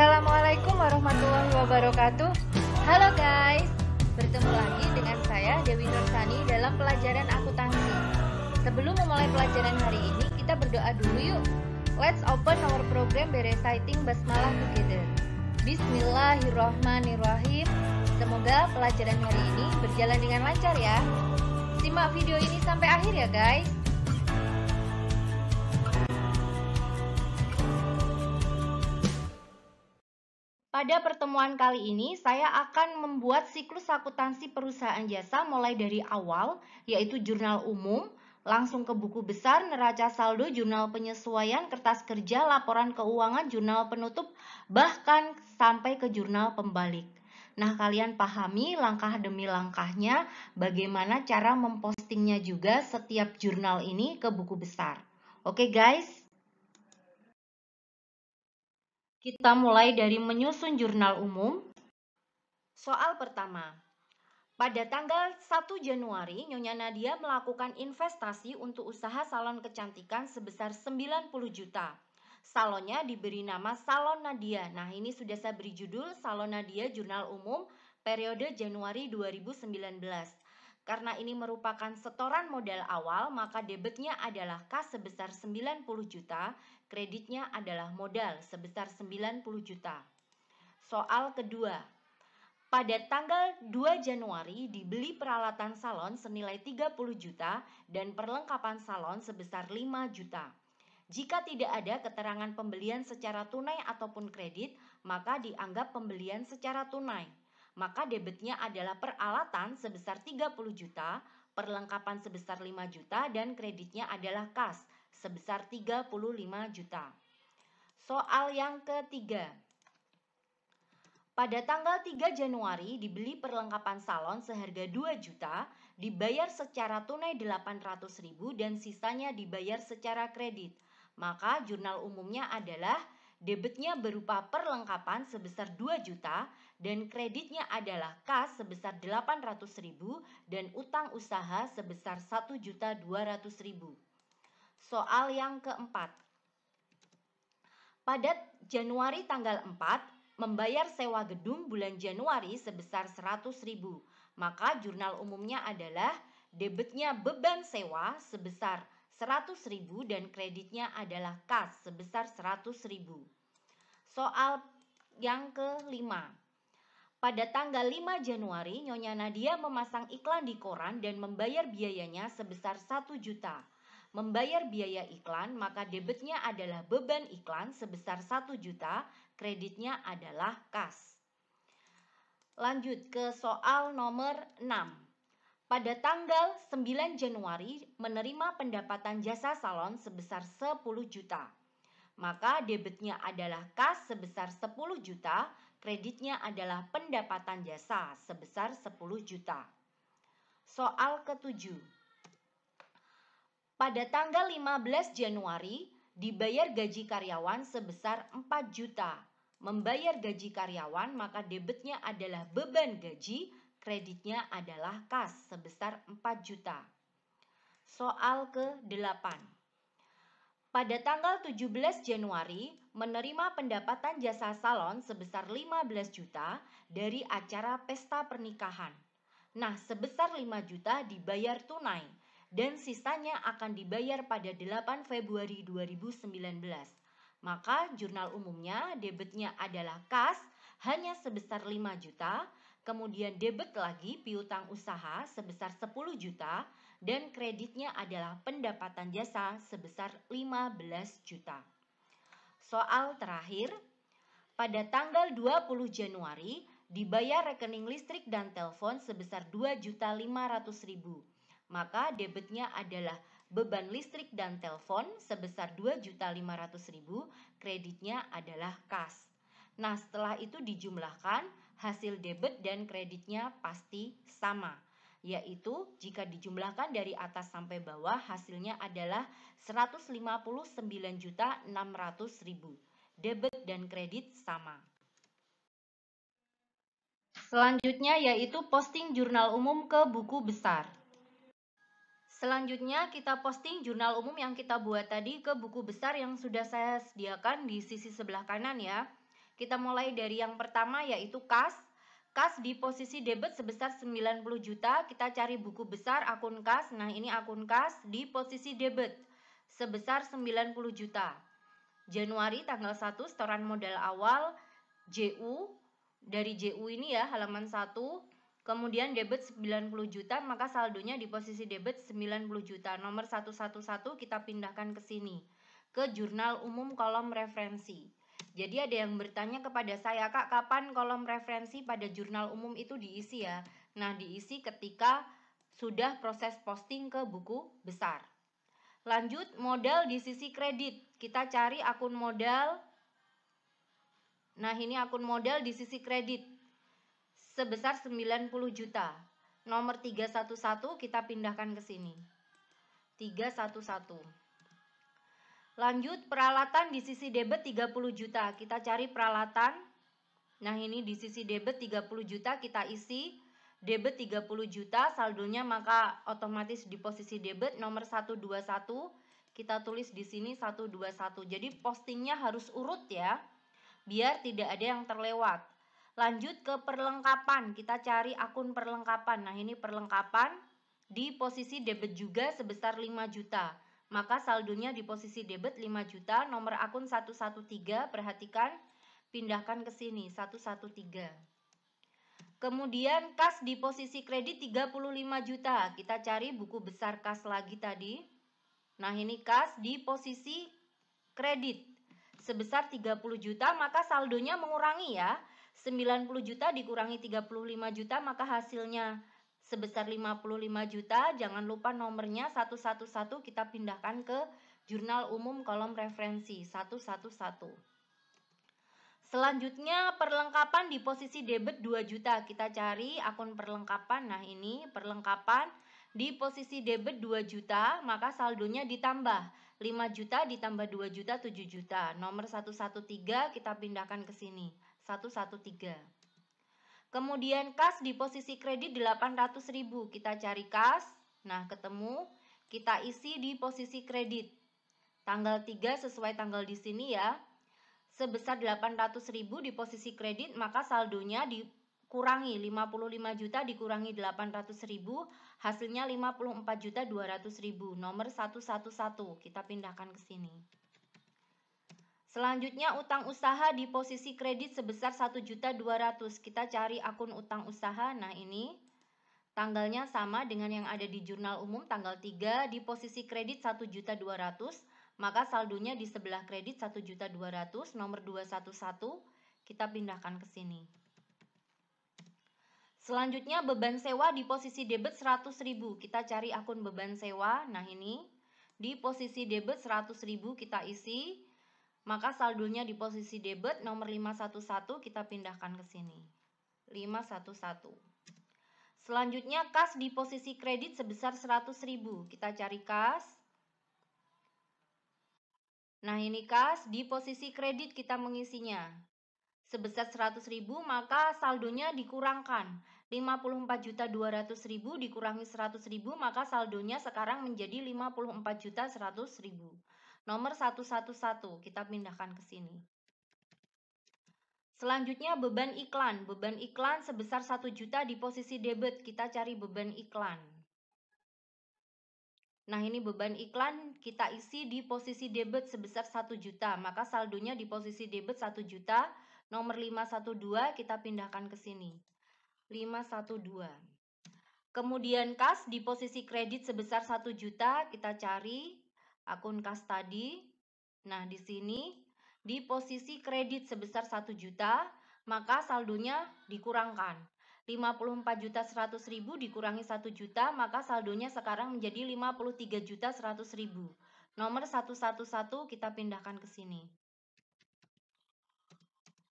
Assalamualaikum warahmatullahi wabarakatuh. Halo guys, bertemu lagi dengan saya Dewi Nursani dalam pelajaran akuntansi. Sebelum memulai pelajaran hari ini, kita berdoa dulu yuk. Let's open our program by reciting basmalah together. Bismillahirrahmanirrahim. Semoga pelajaran hari ini berjalan dengan lancar ya. Simak video ini sampai akhir ya guys. Pada pertemuan kali ini, saya akan membuat siklus akuntansi perusahaan jasa mulai dari awal, yaitu jurnal umum, langsung ke buku besar, neraca saldo, jurnal penyesuaian, kertas kerja, laporan keuangan, jurnal penutup, bahkan sampai ke jurnal pembalik. Nah, kalian pahami langkah demi langkahnya, bagaimana cara mempostingnya juga setiap jurnal ini ke buku besar. Oke guys? Kita mulai dari menyusun jurnal umum. Soal pertama. Pada tanggal 1 Januari, Nyonya Nadia melakukan investasi untuk usaha salon kecantikan sebesar 90 juta. Salonnya diberi nama Salon Nadia. Nah, ini sudah saya beri judul Salon Nadia Jurnal Umum periode Januari 2019. Karena ini merupakan setoran modal awal, maka debitnya adalah kas sebesar 90 juta, kreditnya adalah modal sebesar 90 juta. Soal kedua. Pada tanggal 2 Januari dibeli peralatan salon senilai 30 juta dan perlengkapan salon sebesar 5 juta. Jika tidak ada keterangan pembelian secara tunai ataupun kredit, maka dianggap pembelian secara tunai. Maka debitnya adalah peralatan sebesar 30 juta, perlengkapan sebesar 5 juta, dan kreditnya adalah kas sebesar 35 juta. Soal yang ketiga. Pada tanggal 3 Januari dibeli perlengkapan salon seharga 2 juta, dibayar secara tunai 800.000 dan sisanya dibayar secara kredit. Maka jurnal umumnya adalah debitnya berupa perlengkapan sebesar 2 juta dan kreditnya adalah kas sebesar 800.000 dan utang usaha sebesar 1.200.000. Soal yang keempat. Pada Januari tanggal 4 membayar sewa gedung bulan Januari sebesar 100.000. Maka jurnal umumnya adalah debitnya beban sewa sebesar 100.000 dan kreditnya adalah kas sebesar 100.000. Soal yang kelima. Pada tanggal 5 Januari, Nyonya Nadia memasang iklan di koran dan membayar biayanya sebesar 1 juta. Membayar biaya iklan, maka debitnya adalah beban iklan sebesar 1 juta, kreditnya adalah kas. Lanjut ke soal nomor 6. Pada tanggal 9 Januari menerima pendapatan jasa salon sebesar 10 juta. Maka debitnya adalah kas sebesar 10 juta, kreditnya adalah pendapatan jasa sebesar 10 juta. Soal ketujuh. Pada tanggal 15 Januari dibayar gaji karyawan sebesar 4 juta. Membayar gaji karyawan maka debitnya adalah beban gaji, kreditnya adalah kas sebesar 4 juta. Soal ke-8. Pada tanggal 17 Januari menerima pendapatan jasa salon sebesar 15 juta dari acara pesta pernikahan. Nah, sebesar 5 juta dibayar tunai dan sisanya akan dibayar pada 8 Februari 2019. Maka jurnal umumnya debitnya adalah kas hanya sebesar 5 juta, kemudian debit lagi piutang usaha sebesar 10 juta, dan kreditnya adalah pendapatan jasa sebesar 15 juta. Soal terakhir, pada tanggal 20 Januari dibayar rekening listrik dan telepon sebesar 2.500.000. Maka debitnya adalah beban listrik dan telepon sebesar 2.500.000, kreditnya adalah kas. Nah, setelah itu dijumlahkan, hasil debit dan kreditnya pasti sama. Yaitu jika dijumlahkan dari atas sampai bawah hasilnya adalah 159.600.000. Debit dan kredit sama. Selanjutnya yaitu posting jurnal umum ke buku besar. Selanjutnya kita posting jurnal umum yang kita buat tadi ke buku besar yang sudah saya sediakan di sisi sebelah kanan ya. Kita mulai dari yang pertama yaitu kas. Kas di posisi debit sebesar 90 juta. Kita cari buku besar akun kas. Nah, ini akun kas di posisi debit sebesar 90 juta. Januari tanggal 1 setoran modal awal JU. Dari JU ini ya halaman 1. Kemudian debit 90 juta, maka saldonya di posisi debit 90 juta. Nomor 111 kita pindahkan ke sini, ke jurnal umum kolom referensi. Jadi ada yang bertanya kepada saya, Kak, kapan kolom referensi pada jurnal umum itu diisi ya? Nah, diisi ketika sudah proses posting ke buku besar. Lanjut, modal di sisi kredit. Kita cari akun modal. Nah, ini akun modal di sisi kredit sebesar 90 juta. Nomor 311 kita pindahkan ke sini. 311. Lanjut, peralatan di sisi debit 30 juta. Kita cari peralatan. Nah, ini di sisi debit 30 juta kita isi. Debit 30 juta, saldonya maka otomatis di posisi debit nomor 121. Kita tulis di sini 121. Jadi postingnya harus urut ya, biar tidak ada yang terlewat. Lanjut ke perlengkapan. Kita cari akun perlengkapan. Nah, ini perlengkapan di posisi debit juga sebesar 5 juta. Maka saldonya di posisi debit 5 juta, nomor akun 113, perhatikan, pindahkan ke sini, 113. Kemudian kas di posisi kredit 35 juta, kita cari buku besar kas lagi tadi. Nah, ini kas di posisi kredit sebesar 30 juta, maka saldonya mengurangi ya. 90 juta dikurangi 35 juta, maka hasilnya sebesar 55 juta. Jangan lupa nomornya 111 kita pindahkan ke jurnal umum kolom referensi 111. Selanjutnya perlengkapan di posisi debit 2 juta. Kita cari akun perlengkapan. Nah, ini perlengkapan di posisi debit 2 juta, maka saldonya ditambah 5 juta ditambah 2 juta 7 juta. Nomor 113 kita pindahkan ke sini. 113. Kemudian kas di posisi kredit 800.000. Kita cari kas. Nah, ketemu. Kita isi di posisi kredit. Tanggal 3 sesuai tanggal di sini ya. Sebesar 800.000 di posisi kredit, maka saldonya dikurangi 55 juta dikurangi 800.000, hasilnya 54.200.000. Nomor 111 kita pindahkan ke sini. Selanjutnya utang usaha di posisi kredit sebesar 1.200.000. Kita cari akun utang usaha. Nah, ini tanggalnya sama dengan yang ada di jurnal umum, tanggal 3 di posisi kredit 1.200.000, maka saldonya di sebelah kredit 1.200.000, nomor 211 kita pindahkan ke sini. Selanjutnya beban sewa di posisi debit 100.000. Kita cari akun beban sewa. Nah, ini di posisi debit 100.000 kita isi. Maka saldonya di posisi debit nomor 511 kita pindahkan ke sini. 511. Selanjutnya kas di posisi kredit sebesar 100.000. Kita cari kas. Nah, ini kas di posisi kredit kita mengisinya. Sebesar 100.000, maka saldonya dikurangkan. 54.200.000 dikurangi 100.000, maka saldonya sekarang menjadi 54.100.000. Nomor 111 kita pindahkan ke sini. Selanjutnya beban iklan. Beban iklan sebesar 1 juta di posisi debit. Kita cari beban iklan. Nah, ini beban iklan kita isi di posisi debit sebesar 1 juta. Maka saldonya di posisi debit 1 juta. Nomor 512 kita pindahkan ke sini. 512. Kemudian kas di posisi kredit sebesar 1 juta. Kita cari akun kas tadi. Nah, di sini di posisi kredit sebesar 1 juta, maka saldonya dikurangkan. 54.100.000 dikurangi 1 juta, maka saldonya sekarang menjadi 53.100.000. Nomor 111 kita pindahkan ke sini.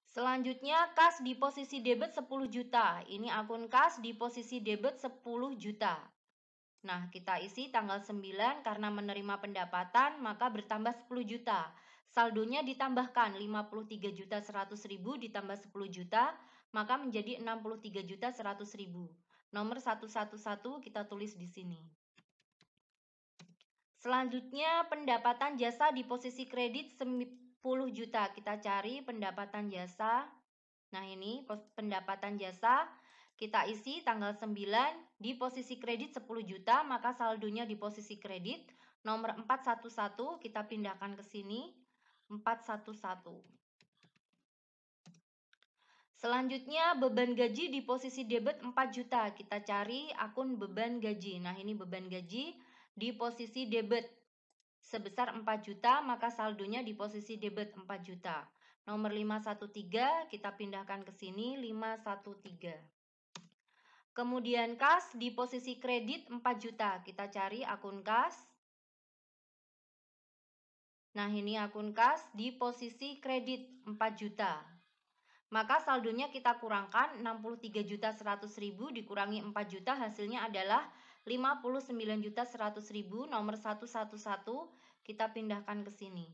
Selanjutnya kas di posisi debit 10 juta. Ini akun kas di posisi debit 10 juta. Nah, kita isi tanggal 9 karena menerima pendapatan maka bertambah 10 juta. Saldonya ditambahkan 53.100.000 ditambah 10 juta, maka menjadi 63.100.000. Nomor 111 kita tulis di sini. Selanjutnya pendapatan jasa di posisi kredit juta. Kita cari pendapatan jasa. Nah, ini pendapatan jasa. Kita isi tanggal 9 di posisi kredit 10 juta, maka saldonya di posisi kredit nomor 411 kita pindahkan ke sini. 411. Selanjutnya beban gaji di posisi debit 4 juta. Kita cari akun beban gaji. Nah, ini beban gaji di posisi debit sebesar 4 juta, maka saldonya di posisi debit 4 juta. Nomor 513 kita pindahkan ke sini 513. Kemudian kas di posisi kredit 4 juta. Kita cari akun kas. Nah, ini akun kas di posisi kredit 4 juta. Maka saldonya kita kurangkan 63.100.000 dikurangi 4 juta, hasilnya adalah 59.100.000. Nomor 111 kita pindahkan ke sini.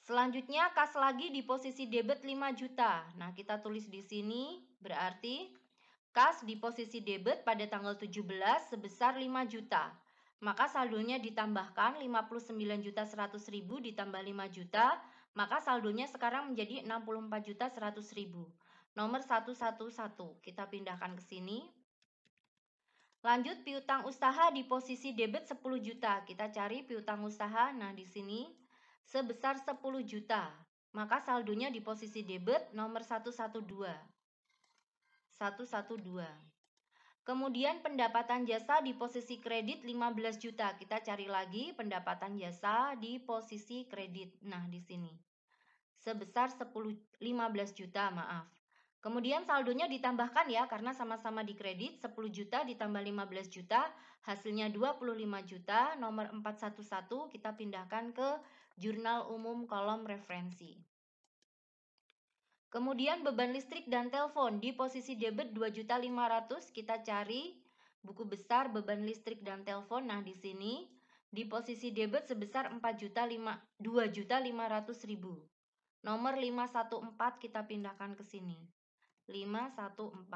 Selanjutnya kas lagi di posisi debit 5 juta. Nah, kita tulis di sini berarti kas di posisi debit pada tanggal 17 sebesar 5 juta. Maka saldonya ditambahkan 59.100.000 ditambah 5 juta, maka saldonya sekarang menjadi 64.100.000. Nomor 111 kita pindahkan ke sini. Lanjut piutang usaha di posisi debit 10 juta. Kita cari piutang usaha. Nah, di sini sebesar 10 juta. Maka saldonya di posisi debit nomor 112. 112. Kemudian pendapatan jasa di posisi kredit 15 juta. Kita cari lagi pendapatan jasa di posisi kredit. Nah, di sini. Sebesar 15 juta, maaf. Kemudian saldonya ditambahkan ya, karena sama-sama di kredit 10 juta ditambah 15 juta, hasilnya 25 juta. Nomor 411 kita pindahkan ke jurnal umum kolom referensi. Kemudian beban listrik dan telepon di posisi debit 2.500.000, kita cari buku besar beban listrik dan telepon. Nah, di sini di posisi debit sebesar 2.500.000. Nomor 514 kita pindahkan ke sini. 514.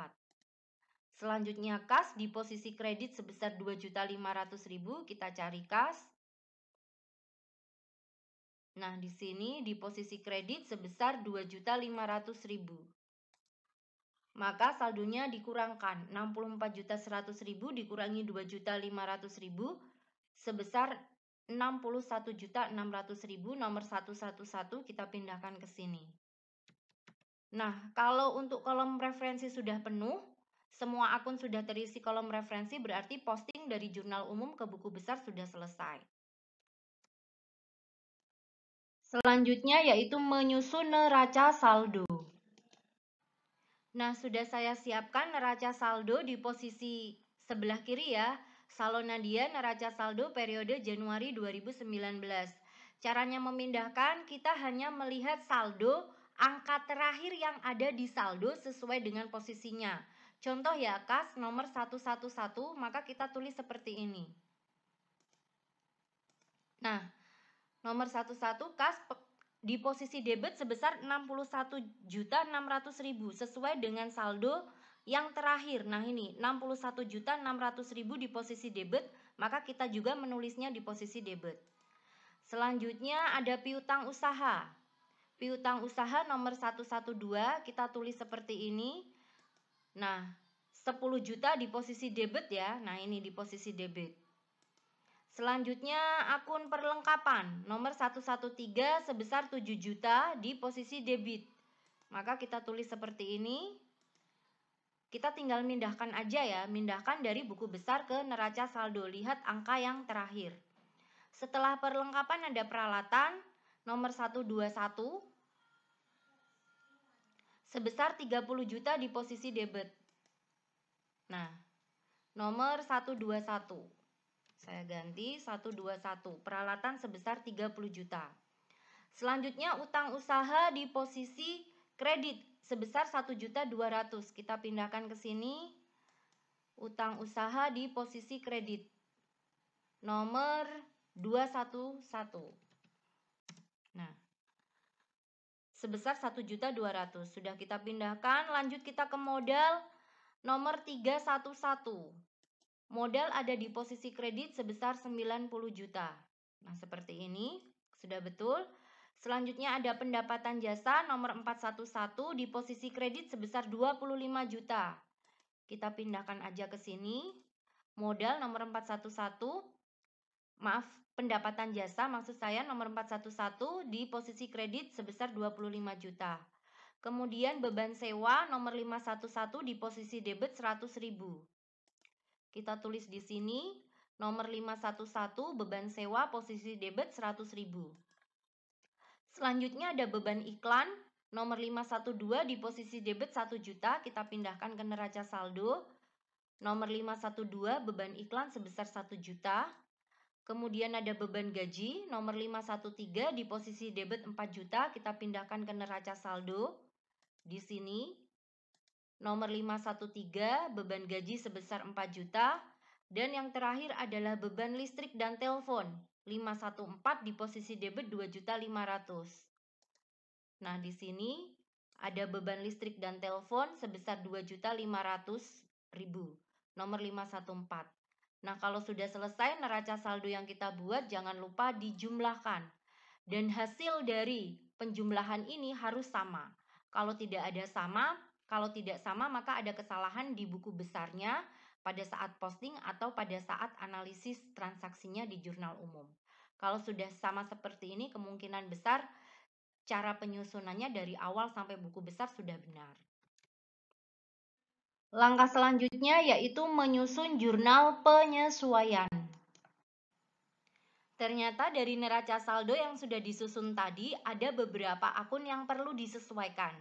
Selanjutnya kas di posisi kredit sebesar 2.500.000, kita cari kas. Nah, di sini di posisi kredit sebesar 2.500.000. Maka saldonya dikurangkan 64.100.000 dikurangi 2.500.000 sebesar 61.600.000. Nomor 111 kita pindahkan ke sini. Nah, kalau untuk kolom referensi sudah penuh, semua akun sudah terisi kolom referensi, berarti posting dari jurnal umum ke buku besar sudah selesai. Selanjutnya yaitu menyusun neraca saldo. Nah, sudah saya siapkan neraca saldo di posisi sebelah kiri ya. Salon Nadia neraca saldo periode Januari 2019. Caranya memindahkan, kita hanya melihat saldo angka terakhir yang ada di saldo sesuai dengan posisinya. Contoh ya, kas nomor 111, maka kita tulis seperti ini. Nah, nomor 11 kas di posisi debit sebesar 61.600.000 sesuai dengan saldo yang terakhir. Nah, ini 61.600.000 di posisi debit, maka kita juga menulisnya di posisi debit. Selanjutnya ada piutang usaha. Piutang usaha nomor 112 kita tulis seperti ini. Nah, 10 juta di posisi debit ya. Nah, ini di posisi debit. Selanjutnya akun perlengkapan nomor 113 sebesar 7 juta di posisi debit. Maka kita tulis seperti ini. Kita tinggal mindahkan aja ya, mindahkan dari buku besar ke neraca saldo. Lihat angka yang terakhir. Setelah perlengkapan ada peralatan nomor 121 sebesar 30 juta di posisi debit. Nah, nomor 121. Saya ganti 121. Peralatan sebesar 30 juta. Selanjutnya utang usaha di posisi kredit sebesar 1.200.000. Kita pindahkan ke sini. Utang usaha di posisi kredit nomor 211. Nah, sebesar 1.200.000. Sudah kita pindahkan. Lanjut kita ke modal nomor 311. Modal ada di posisi kredit sebesar 90 juta. Nah, seperti ini. Sudah betul? Selanjutnya ada pendapatan jasa nomor 411 di posisi kredit sebesar 25 juta. Kita pindahkan aja ke sini. Modal nomor 411, maaf, pendapatan jasa maksud saya nomor 411 di posisi kredit sebesar 25 juta. Kemudian beban sewa nomor 511 di posisi debit 100.000. Kita tulis di sini nomor 511 beban sewa posisi debit 100.000. Selanjutnya ada beban iklan nomor 512 di posisi debit 1 juta, kita pindahkan ke neraca saldo. Nomor 512 beban iklan sebesar 1 juta. Kemudian ada beban gaji nomor 513 di posisi debit 4 juta, kita pindahkan ke neraca saldo. Di sini nomor 513 beban gaji sebesar 4 juta. Dan yang terakhir adalah beban listrik dan telepon 514 di posisi debit 2.500.000. Nah, di sini ada beban listrik dan telepon sebesar 2.500.000. Nomor 514. Nah, kalau sudah selesai neraca saldo yang kita buat, jangan lupa dijumlahkan. Dan hasil dari penjumlahan ini harus sama. Kalau tidak sama maka ada kesalahan di buku besarnya pada saat posting atau pada saat analisis transaksinya di jurnal umum. Kalau sudah sama seperti ini, kemungkinan besar cara penyusunannya dari awal sampai buku besar sudah benar. Langkah selanjutnya yaitu menyusun jurnal penyesuaian. Ternyata dari neraca saldo yang sudah disusun tadi ada beberapa akun yang perlu disesuaikan.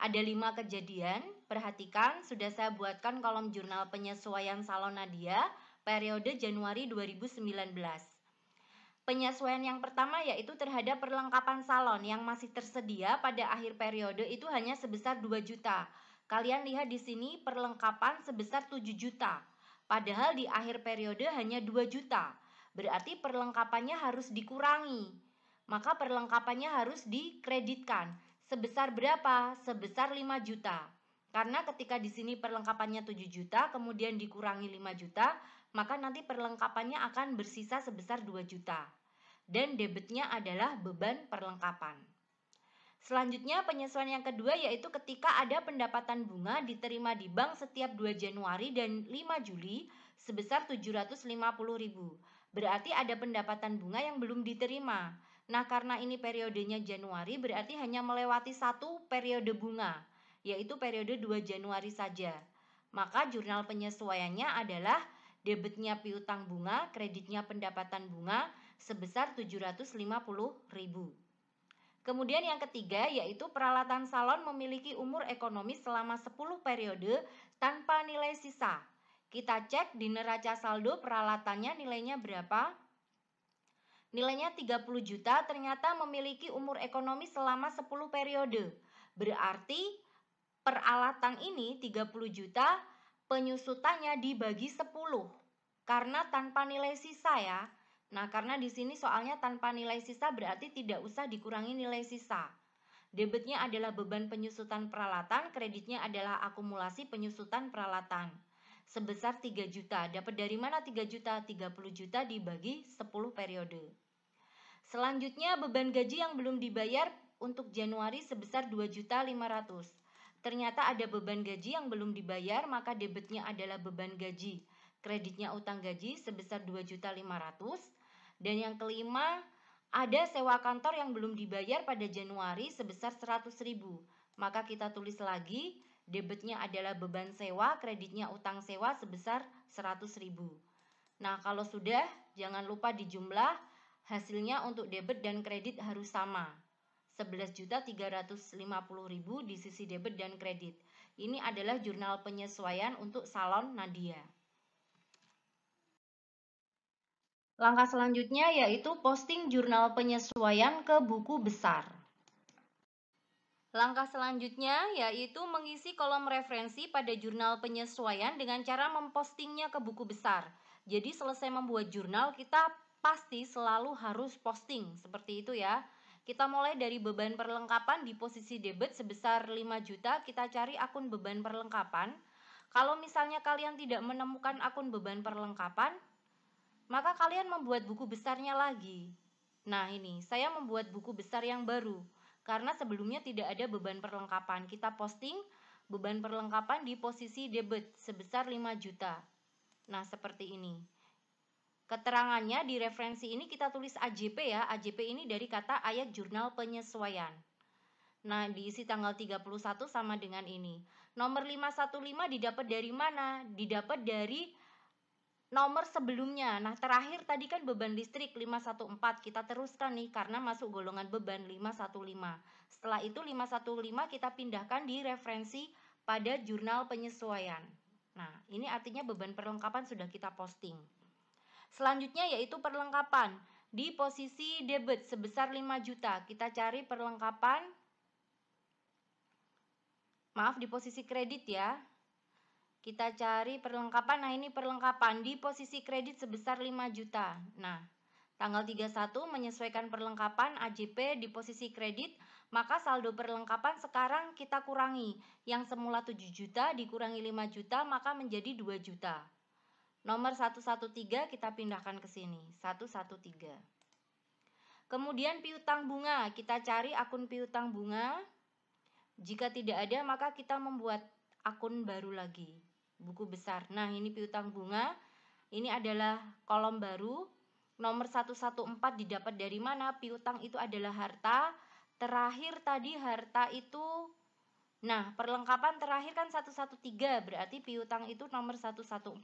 Ada 5 kejadian, perhatikan sudah saya buatkan kolom jurnal penyesuaian salon Nadia periode Januari 2019. Penyesuaian yang pertama yaitu terhadap perlengkapan salon yang masih tersedia pada akhir periode itu hanya sebesar 2 juta. Kalian lihat di sini perlengkapan sebesar 7 juta. Padahal di akhir periode hanya 2 juta. Berarti perlengkapannya harus dikurangi. Maka perlengkapannya harus dikreditkan. Sebesar berapa? Sebesar 5 juta. Karena ketika di sini perlengkapannya 7 juta, kemudian dikurangi 5 juta, maka nanti perlengkapannya akan bersisa sebesar 2 juta. Dan debitnya adalah beban perlengkapan. Selanjutnya penyesuaian yang kedua yaitu ketika ada pendapatan bunga diterima di bank setiap 2 Januari dan 5 Juli sebesar 750.000. Berarti ada pendapatan bunga yang belum diterima. Nah, karena ini periodenya Januari berarti hanya melewati satu periode bunga, yaitu periode 2 Januari saja. Maka jurnal penyesuaiannya adalah debitnya piutang bunga, kreditnya pendapatan bunga sebesar 750.000. Kemudian yang ketiga yaitu peralatan salon memiliki umur ekonomis selama 10 periode tanpa nilai sisa. Kita cek di neraca saldo peralatannya nilainya berapa? Nilainya 30 juta, ternyata memiliki umur ekonomi selama 10 periode. Berarti peralatan ini 30 juta, penyusutannya dibagi 10. Karena tanpa nilai sisa ya. Nah, karena di sini soalnya tanpa nilai sisa berarti tidak usah dikurangi nilai sisa. Debitnya adalah beban penyusutan peralatan, kreditnya adalah akumulasi penyusutan peralatan. Sebesar 3 juta. Dapat dari mana 3 juta? 30 juta dibagi 10 periode. Selanjutnya beban gaji yang belum dibayar untuk Januari sebesar 2.500.000. Ternyata ada beban gaji yang belum dibayar, maka debitnya adalah beban gaji. Kreditnya utang gaji sebesar 2.500.000. Dan yang kelima, ada sewa kantor yang belum dibayar pada Januari sebesar 100.000. Maka kita tulis lagi, debitnya adalah beban sewa, kreditnya utang sewa sebesar 100.000. Nah, kalau sudah, jangan lupa dijumlah. Hasilnya untuk debit dan kredit harus sama. 11.350.000 di sisi debit dan kredit. Ini adalah jurnal penyesuaian untuk salon Nadia. Langkah selanjutnya yaitu posting jurnal penyesuaian ke buku besar. Langkah selanjutnya yaitu mengisi kolom referensi pada jurnal penyesuaian dengan cara mempostingnya ke buku besar. Jadi selesai membuat jurnal kita pasti selalu harus posting seperti itu ya. Kita mulai dari beban perlengkapan di posisi debit sebesar 5 juta, kita cari akun beban perlengkapan. Kalau misalnya kalian tidak menemukan akun beban perlengkapan, maka kalian membuat buku besarnya lagi. Nah, ini saya membuat buku besar yang baru karena sebelumnya tidak ada beban perlengkapan. Kita posting beban perlengkapan di posisi debit sebesar 5 juta. Nah, seperti ini. Keterangannya di referensi ini kita tulis AJP ya. AJP ini dari kata ayat jurnal penyesuaian. Nah, diisi tanggal 31 sama dengan ini. Nomor 515 didapat dari mana? Didapat dari nomor sebelumnya. Nah, terakhir tadi kan beban listrik 514. Kita teruskan nih karena masuk golongan beban 515. Setelah itu 515 kita pindahkan di referensi pada jurnal penyesuaian. Nah, ini artinya beban perlengkapan sudah kita posting. Selanjutnya yaitu perlengkapan. Di posisi debit sebesar 5 juta. Kita cari perlengkapan. Maaf, di posisi kredit ya. Kita cari perlengkapan. Nah, ini perlengkapan di posisi kredit sebesar 5 juta. Nah, tanggal 31 menyesuaikan perlengkapan AJP di posisi kredit, maka saldo perlengkapan sekarang kita kurangi. Yang semula 7 juta dikurangi 5 juta, maka menjadi 2 juta. Nomor 113 kita pindahkan ke sini. 113. Kemudian piutang bunga. Kita cari akun piutang bunga. Jika tidak ada, maka kita membuat akun baru lagi. Buku besar. Nah, ini piutang bunga. Ini adalah kolom baru. Nomor 114 didapat dari mana? Piutang itu adalah harta. Terakhir tadi harta itu, nah, perlengkapan terakhir kan 113, berarti piutang itu nomor 114.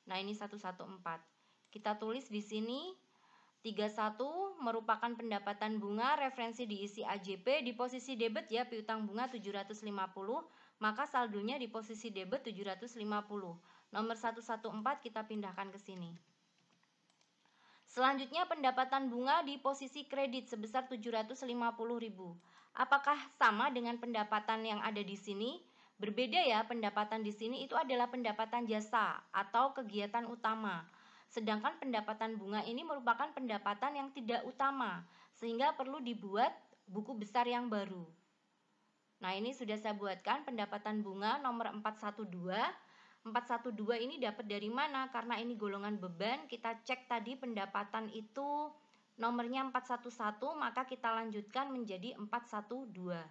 Nah, ini 114. Kita tulis di sini 31 merupakan pendapatan bunga, referensi diisi AJP, di posisi debit ya piutang bunga 750, maka saldonya di posisi debit 750. Nomor 114 kita pindahkan ke sini. Selanjutnya pendapatan bunga di posisi kredit sebesar 750.000. Apakah sama dengan pendapatan yang ada di sini? Berbeda ya, pendapatan di sini itu adalah pendapatan jasa atau kegiatan utama. Sedangkan pendapatan bunga ini merupakan pendapatan yang tidak utama, sehingga perlu dibuat buku besar yang baru. Nah, ini sudah saya buatkan pendapatan bunga nomor 412. 412 ini dapat dari mana? Karena ini golongan beban, kita cek tadi pendapatan itu nomornya 411, maka kita lanjutkan menjadi 412.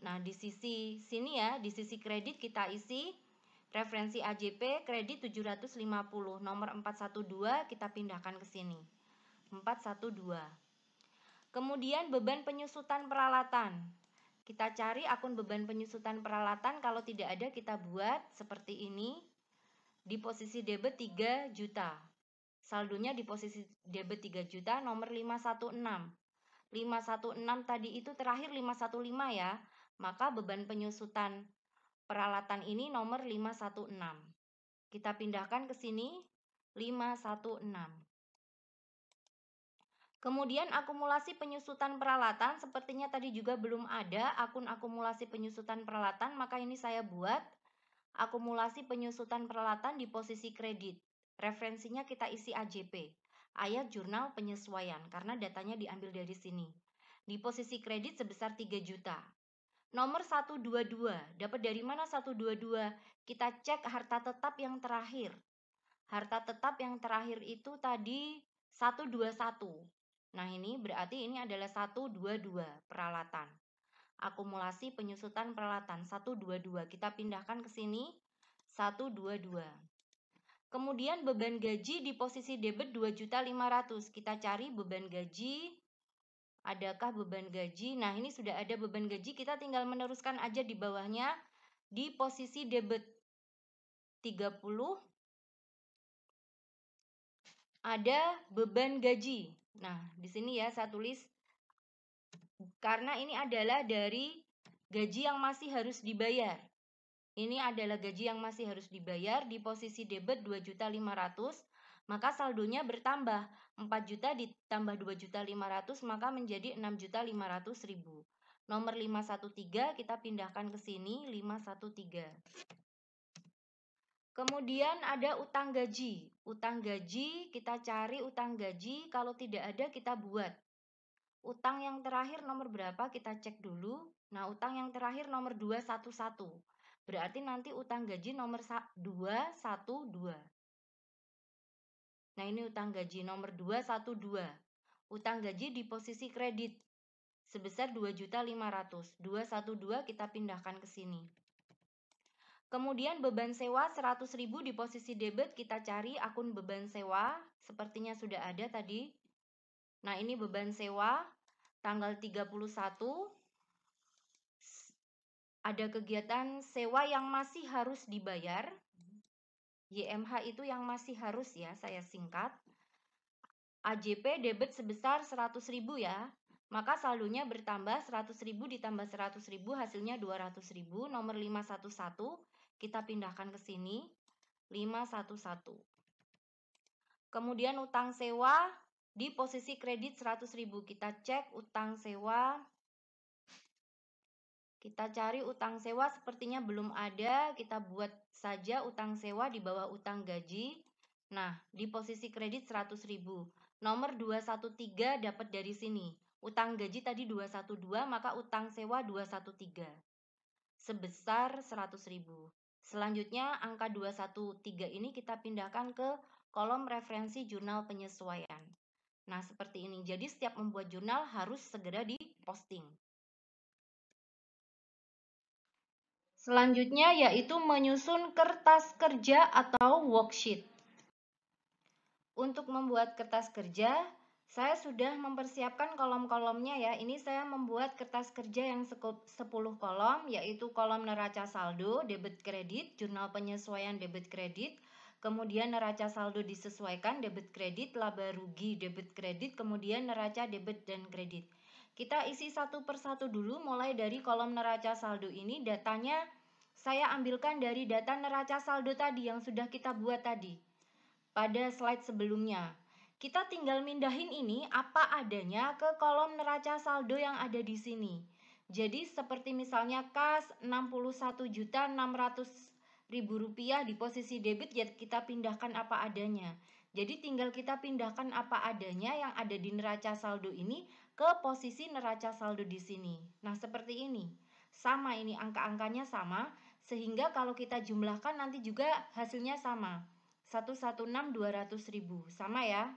Nah, di sisi sini ya, di sisi kredit kita isi referensi AJP kredit 750, nomor 412 kita pindahkan ke sini. 412. Kemudian beban penyusutan peralatan. Kita cari akun beban penyusutan peralatan, kalau tidak ada kita buat seperti ini. Di posisi debit 3 juta. Saldonya di posisi debit 3 juta nomor 516. 516 tadi itu terakhir 515 ya. Maka beban penyusutan peralatan ini nomor 516. Kita pindahkan ke sini 516. Kemudian akumulasi penyusutan peralatan, sepertinya tadi juga belum ada akun akumulasi penyusutan peralatan, maka ini saya buat akumulasi penyusutan peralatan di posisi kredit. Referensinya kita isi AJP, ayat jurnal penyesuaian, karena datanya diambil dari sini. Di posisi kredit sebesar 3 juta. Nomor 122, dapat dari mana 122? Kita cek harta tetap yang terakhir. Harta tetap yang terakhir itu tadi 121. Nah, ini berarti ini adalah 122 peralatan. Akumulasi penyusutan peralatan 122. Kita pindahkan ke sini 122. Kemudian beban gaji di posisi debit 2.500.000. Kita cari beban gaji. Adakah beban gaji? Nah, ini sudah ada beban gaji, kita tinggal meneruskan aja di bawahnya. Di posisi debit 30 ada beban gaji. Nah, di sini ya saya tulis karena ini adalah dari gaji yang masih harus dibayar. Ini adalah gaji yang masih harus dibayar di posisi debit 2.500.000, maka saldonya bertambah 4 juta ditambah 2.500.000 maka menjadi 6.500.000. Nomor 513 kita pindahkan ke sini 513. Kemudian ada utang gaji. Utang gaji kita cari utang gaji, kalau tidak ada kita buat. Utang yang terakhir nomor berapa kita cek dulu. Nah, utang yang terakhir nomor 211. Berarti nanti utang gaji nomor 212. Nah, ini utang gaji nomor 212. Utang gaji di posisi kredit sebesar 2.500.000. 212 kita pindahkan ke sini. Kemudian beban sewa 100.000 di posisi debit, kita cari akun beban sewa, sepertinya sudah ada tadi. Nah, ini beban sewa tanggal 31. Ada kegiatan sewa yang masih harus dibayar. YMH itu yang masih harus ya, saya singkat. AJP debit sebesar 100.000 ya. Maka saldonya bertambah 100.000 ditambah 100.000 hasilnya 200.000. Nomor 511 kita pindahkan ke sini. 511. Kemudian utang sewa di posisi kredit 100.000. Kita cek utang sewa. Kita cari utang sewa sepertinya belum ada. Kita buat saja utang sewa di bawah utang gaji. Nah, di posisi kredit 100.000. Nomor 213 dapat dari sini. Utang gaji tadi 212, maka utang sewa 213. Sebesar 100.000. Selanjutnya angka 213 ini kita pindahkan ke kolom referensi jurnal penyesuaian. Nah, seperti ini. Jadi setiap membuat jurnal harus segera diposting. Selanjutnya yaitu menyusun kertas kerja atau worksheet. Untuk membuat kertas kerja, saya sudah mempersiapkan kolom-kolomnya ya. Ini saya membuat kertas kerja yang 10 kolom, yaitu kolom neraca saldo, debit kredit, jurnal penyesuaian debit kredit, kemudian neraca saldo disesuaikan, debit kredit, laba rugi, debit kredit, kemudian neraca debit dan kredit. Kita isi satu persatu dulu, mulai dari kolom neraca saldo ini. Datanya saya ambilkan dari data neraca saldo tadi yang sudah kita buat tadi pada slide sebelumnya. Kita tinggal mindahin ini apa adanya ke kolom neraca saldo yang ada di sini. Jadi seperti misalnya kas 61.600.000 rupiah di posisi debit, ya kita pindahkan apa adanya. Jadi tinggal kita pindahkan apa adanya yang ada di neraca saldo ini ke posisi neraca saldo di sini. Nah, seperti ini. Sama ini angka-angkanya sama, sehingga kalau kita jumlahkan nanti juga hasilnya sama. 116.200.000, sama ya.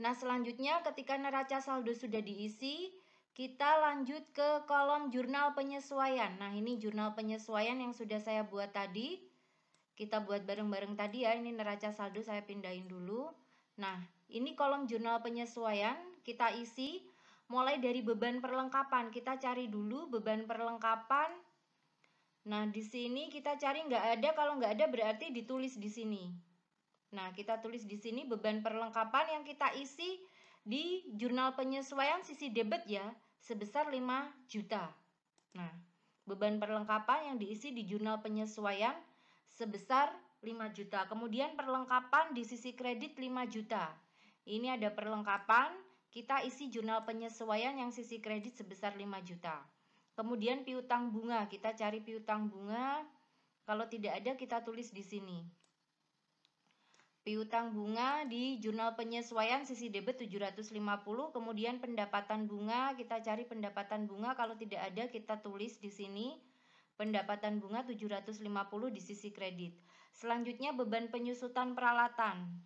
Nah, selanjutnya ketika neraca saldo sudah diisi, kita lanjut ke kolom jurnal penyesuaian. Nah, ini jurnal penyesuaian yang sudah saya buat tadi. Kita buat bareng-bareng tadi ya. Ini neraca saldo saya pindahin dulu. Nah, ini kolom jurnal penyesuaian, kita isi mulai dari beban perlengkapan. Kita cari dulu beban perlengkapan. Nah, di sini kita cari nggak ada, kalau nggak ada berarti ditulis di sini. Nah, kita tulis di sini beban perlengkapan yang kita isi di jurnal penyesuaian sisi debit ya, sebesar 5 juta. Nah, beban perlengkapan yang diisi di jurnal penyesuaian sebesar 5 juta. Kemudian perlengkapan di sisi kredit 5 juta. Ini ada perlengkapan, kita isi jurnal penyesuaian yang sisi kredit sebesar 5 juta. Kemudian piutang bunga, kita cari piutang bunga. Kalau tidak ada kita tulis di sini. Piutang bunga di jurnal penyesuaian sisi debit 750, kemudian pendapatan bunga, kita cari pendapatan bunga, kalau tidak ada kita tulis di sini. Pendapatan bunga 750 di sisi kredit. Selanjutnya beban penyusutan peralatan.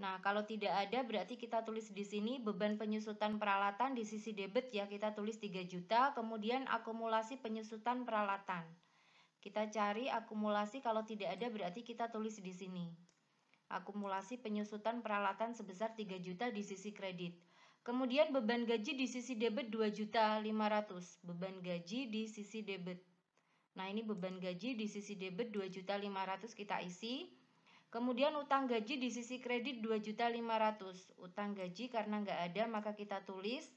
Nah, kalau tidak ada berarti kita tulis di sini beban penyusutan peralatan di sisi debit ya, kita tulis 3 juta, kemudian akumulasi penyusutan peralatan. Kita cari akumulasi, kalau tidak ada berarti kita tulis di sini. Akumulasi penyusutan peralatan sebesar 3 juta di sisi kredit. Kemudian beban gaji di sisi debit 2.500.000. Beban gaji di sisi debit. Nah, ini beban gaji di sisi debit 2.500.000 kita isi. Kemudian utang gaji di sisi kredit 2.500.000. Utang gaji karena nggak ada maka kita tulis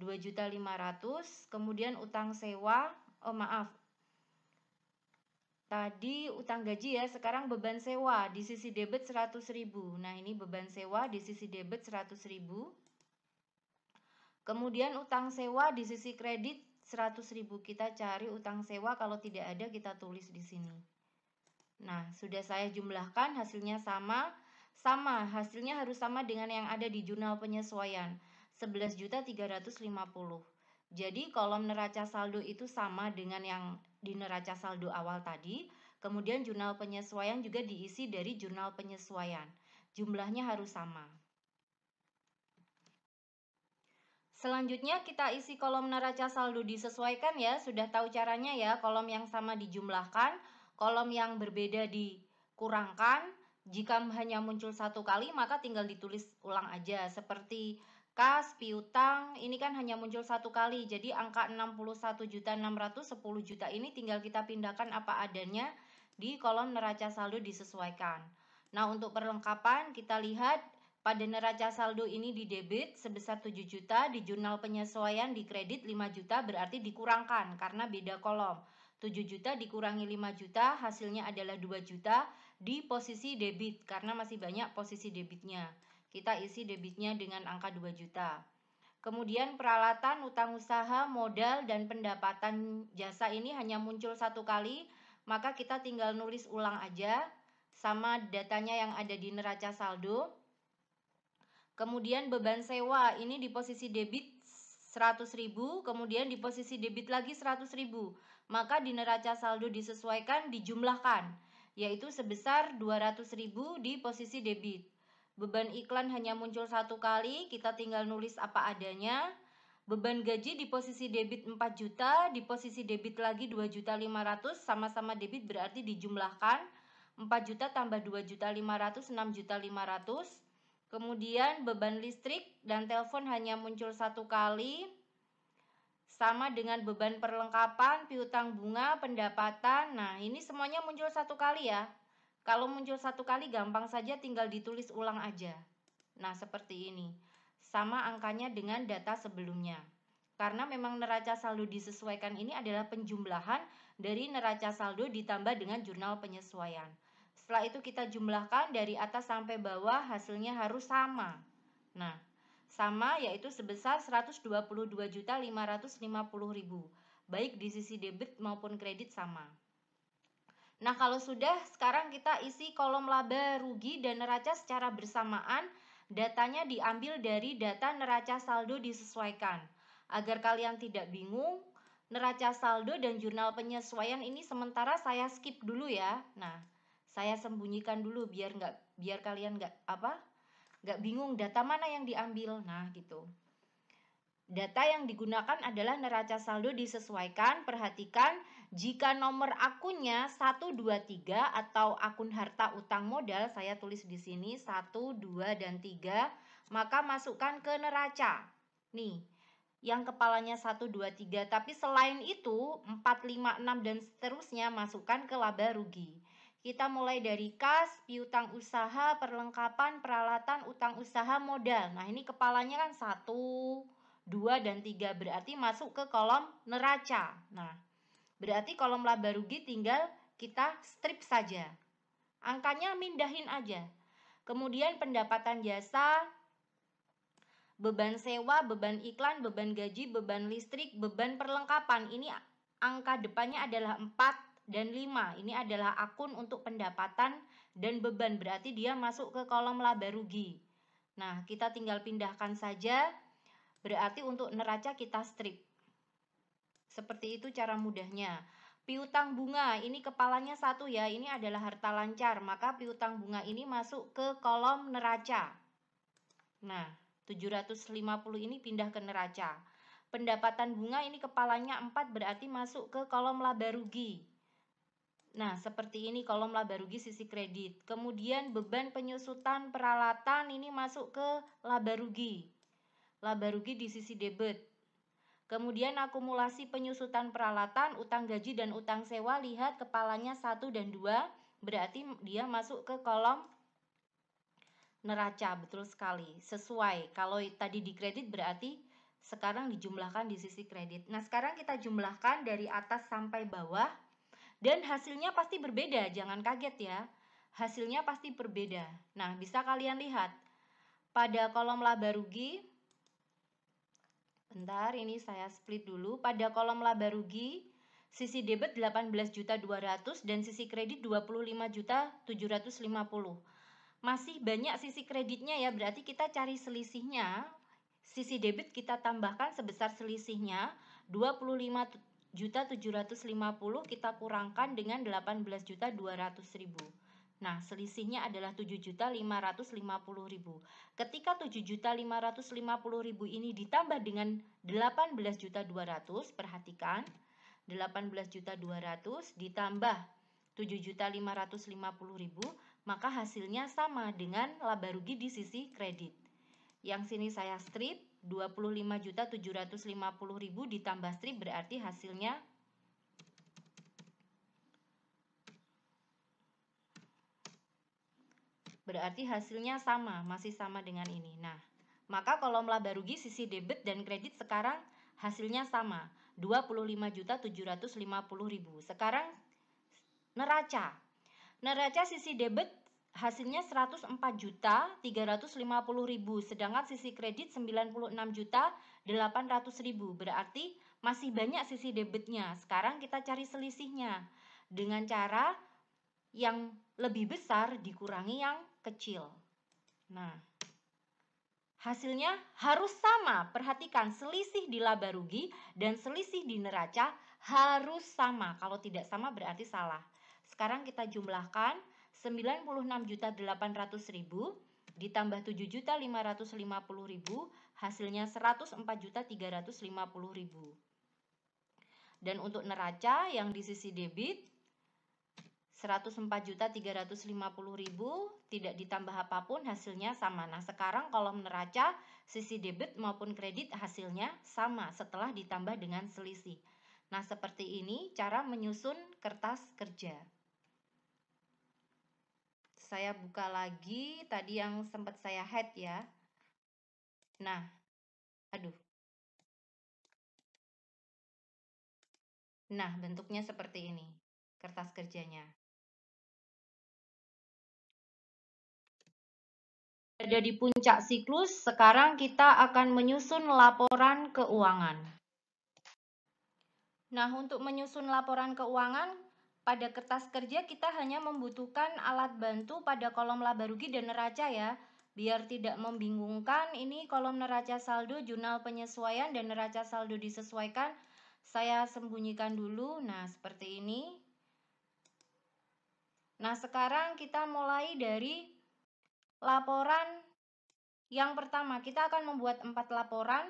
2.500.000. Kemudian utang sewa, tadi utang gaji ya, sekarang beban sewa di sisi debit 100.000. Nah, ini beban sewa di sisi debit 100.000. Kemudian utang sewa di sisi kredit 100.000. Kita cari utang sewa, kalau tidak ada kita tulis di sini. Nah, sudah saya jumlahkan, hasilnya sama. Sama, hasilnya harus sama dengan yang ada di jurnal penyesuaian. 11.350. Jadi kolom neraca saldo itu sama dengan yang di neraca saldo awal tadi. Kemudian jurnal penyesuaian juga diisi dari jurnal penyesuaian. jumlahnya harus sama. Selanjutnya kita isi kolom neraca saldo disesuaikan ya, sudah tahu caranya ya, kolom yang sama dijumlahkan, kolom yang berbeda dikurangkan. Jika hanya muncul satu kali maka tinggal ditulis ulang aja, seperti kas, piutang, ini kan hanya muncul satu kali, jadi angka 61.610 juta ini tinggal kita pindahkan apa adanya di kolom neraca saldo disesuaikan. Nah, untuk perlengkapan kita lihat pada neraca saldo ini di debit sebesar 7 juta, di jurnal penyesuaian di kredit 5 juta, berarti dikurangkan karena beda kolom. 7 juta dikurangi 5 juta, hasilnya adalah 2 juta di posisi debit karena masih banyak posisi debitnya. Kita isi debitnya dengan angka 2 juta. Kemudian peralatan, utang usaha, modal, dan pendapatan jasa ini hanya muncul satu kali, maka kita tinggal nulis ulang aja sama datanya yang ada di neraca saldo. Kemudian beban sewa ini di posisi debit 100.000, kemudian di posisi debit lagi 100.000. Maka di neraca saldo disesuaikan dijumlahkan, yaitu sebesar 200.000 di posisi debit. Beban iklan hanya muncul satu kali, kita tinggal nulis apa adanya. Beban gaji di posisi debit 4 juta, di posisi debit lagi 2.500.000, sama-sama debit berarti dijumlahkan. 4 juta tambah 2.500.000, 6.500.000. Kemudian beban listrik dan telepon hanya muncul satu kali, sama dengan beban perlengkapan, piutang bunga, pendapatan. Nah, ini semuanya muncul satu kali ya. Kalau muncul satu kali gampang saja tinggal ditulis ulang aja. Nah, seperti ini. Sama angkanya dengan data sebelumnya. Karena memang neraca saldo disesuaikan ini adalah penjumlahan dari neraca saldo ditambah dengan jurnal penyesuaian. Setelah itu kita jumlahkan dari atas sampai bawah, hasilnya harus sama. Nah, sama yaitu sebesar 122.550.000. Baik di sisi debit maupun kredit sama. Nah, kalau sudah, sekarang kita isi kolom laba rugi dan neraca secara bersamaan. Datanya diambil dari data neraca saldo disesuaikan. Agar kalian tidak bingung, neraca saldo dan jurnal penyesuaian ini sementara saya skip dulu ya. Nah, saya sembunyikan dulu biar kalian nggak bingung data mana yang diambil. Nah, gitu. Data yang digunakan adalah neraca saldo disesuaikan. Perhatikan, jika nomor akunnya 1, 2, 3 atau akun harta utang modal, saya tulis di sini 1, 2, dan 3, maka masukkan ke neraca. Nih, yang kepalanya 1, 2, 3, tapi selain itu 4, 5, 6 dan seterusnya masukkan ke laba rugi. Kita mulai dari kas, piutang usaha, perlengkapan, peralatan, utang usaha, modal. Nah, ini kepalanya kan 1, 2, dan 3, berarti masuk ke kolom neraca. Nah, berarti kolom laba rugi tinggal kita strip saja. Angkanya mindahin aja. Kemudian pendapatan jasa, beban sewa, beban iklan, beban gaji, beban listrik, beban perlengkapan. Ini angka depannya adalah 4 dan 5. Ini adalah akun untuk pendapatan dan beban. Berarti dia masuk ke kolom laba rugi. Nah, kita tinggal pindahkan saja. Berarti untuk neraca kita strip. Seperti itu cara mudahnya. Piutang bunga, ini kepalanya 1 ya. Ini adalah harta lancar. Maka piutang bunga ini masuk ke kolom neraca. Nah, 750 ini pindah ke neraca. Pendapatan bunga ini kepalanya 4 berarti masuk ke kolom laba rugi. Nah, seperti ini kolom laba rugi sisi kredit. Kemudian beban penyusutan peralatan ini masuk ke laba rugi. Laba rugi di sisi debit. Kemudian akumulasi penyusutan peralatan, utang gaji dan utang sewa, lihat kepalanya 1 dan 2, berarti dia masuk ke kolom neraca. Betul sekali, sesuai. Kalau tadi di kredit berarti sekarang dijumlahkan di sisi kredit. Nah, sekarang kita jumlahkan dari atas sampai bawah dan hasilnya pasti berbeda, jangan kaget ya. Hasilnya pasti berbeda. Nah, bisa kalian lihat pada kolom laba rugi. Bentar, ini saya split dulu. Pada kolom laba rugi, sisi debit 18.200.000 dan sisi kredit 25.750.000. Masih banyak sisi kreditnya ya, berarti kita cari selisihnya. Sisi debit kita tambahkan sebesar selisihnya 25.750, kita kurangkan dengan 18.200.000. Nah, selisihnya adalah 7.550.000. Ketika 7.550.000 ini ditambah dengan 18.200.000, perhatikan, 18.200.000 ditambah 7.550.000, maka hasilnya sama dengan laba rugi di sisi kredit. Yang sini saya strip, 25.750.000 ditambah strip berarti hasilnya sama, masih sama dengan ini. Nah, maka kolom laba rugi sisi debit dan kredit sekarang hasilnya sama, 25.750.000. Sekarang neraca. Neraca sisi debit hasilnya 104.350.000, sedangkan sisi kredit 96.800.000. Berarti masih banyak sisi debitnya. Sekarang kita cari selisihnya dengan cara yang lebih besar dikurangi yang kecil. Nah, hasilnya harus sama. Perhatikan, selisih di laba rugi dan selisih di neraca harus sama. Kalau tidak sama berarti salah. Sekarang kita jumlahkan, 96.800.000 ditambah 7.550.000, hasilnya 104.350.000. Dan untuk neraca yang di sisi debit 104.350.000 tidak ditambah apapun, hasilnya sama. Nah, sekarang kolom neraca sisi debit maupun kredit hasilnya sama setelah ditambah dengan selisih. Nah, seperti ini cara menyusun kertas kerja. Saya buka lagi tadi yang sempat saya hide ya. Nah, aduh. Nah, bentuknya seperti ini kertas kerjanya. Ada di puncak siklus, sekarang kita akan menyusun laporan keuangan. Nah, untuk menyusun laporan keuangan, pada kertas kerja kita hanya membutuhkan alat bantu pada kolom laba rugi dan neraca ya. Biar tidak membingungkan, ini kolom neraca saldo, jurnal penyesuaian, dan neraca saldo disesuaikan. Saya sembunyikan dulu, nah seperti ini. Nah, sekarang kita mulai dari laporan yang pertama. Kita akan membuat 4 laporan,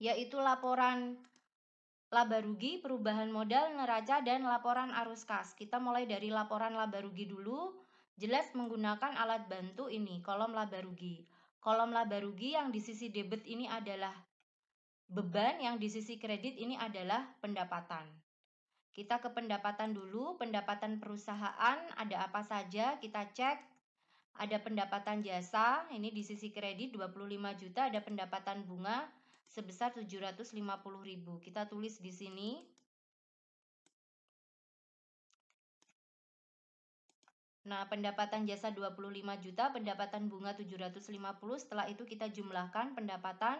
yaitu laporan laba rugi, perubahan modal, neraca, dan laporan arus kas. Kita mulai dari laporan laba rugi dulu. Jelas menggunakan alat bantu ini, kolom laba rugi. Kolom laba rugi yang di sisi debit ini adalah beban, yang di sisi kredit ini adalah pendapatan. Kita ke pendapatan dulu. Pendapatan perusahaan ada apa saja, kita cek. Ada pendapatan jasa, ini di sisi kredit 25 juta, ada pendapatan bunga sebesar 750.000. Kita tulis di sini. Nah, pendapatan jasa 25 juta, pendapatan bunga 750, setelah itu kita jumlahkan pendapatan,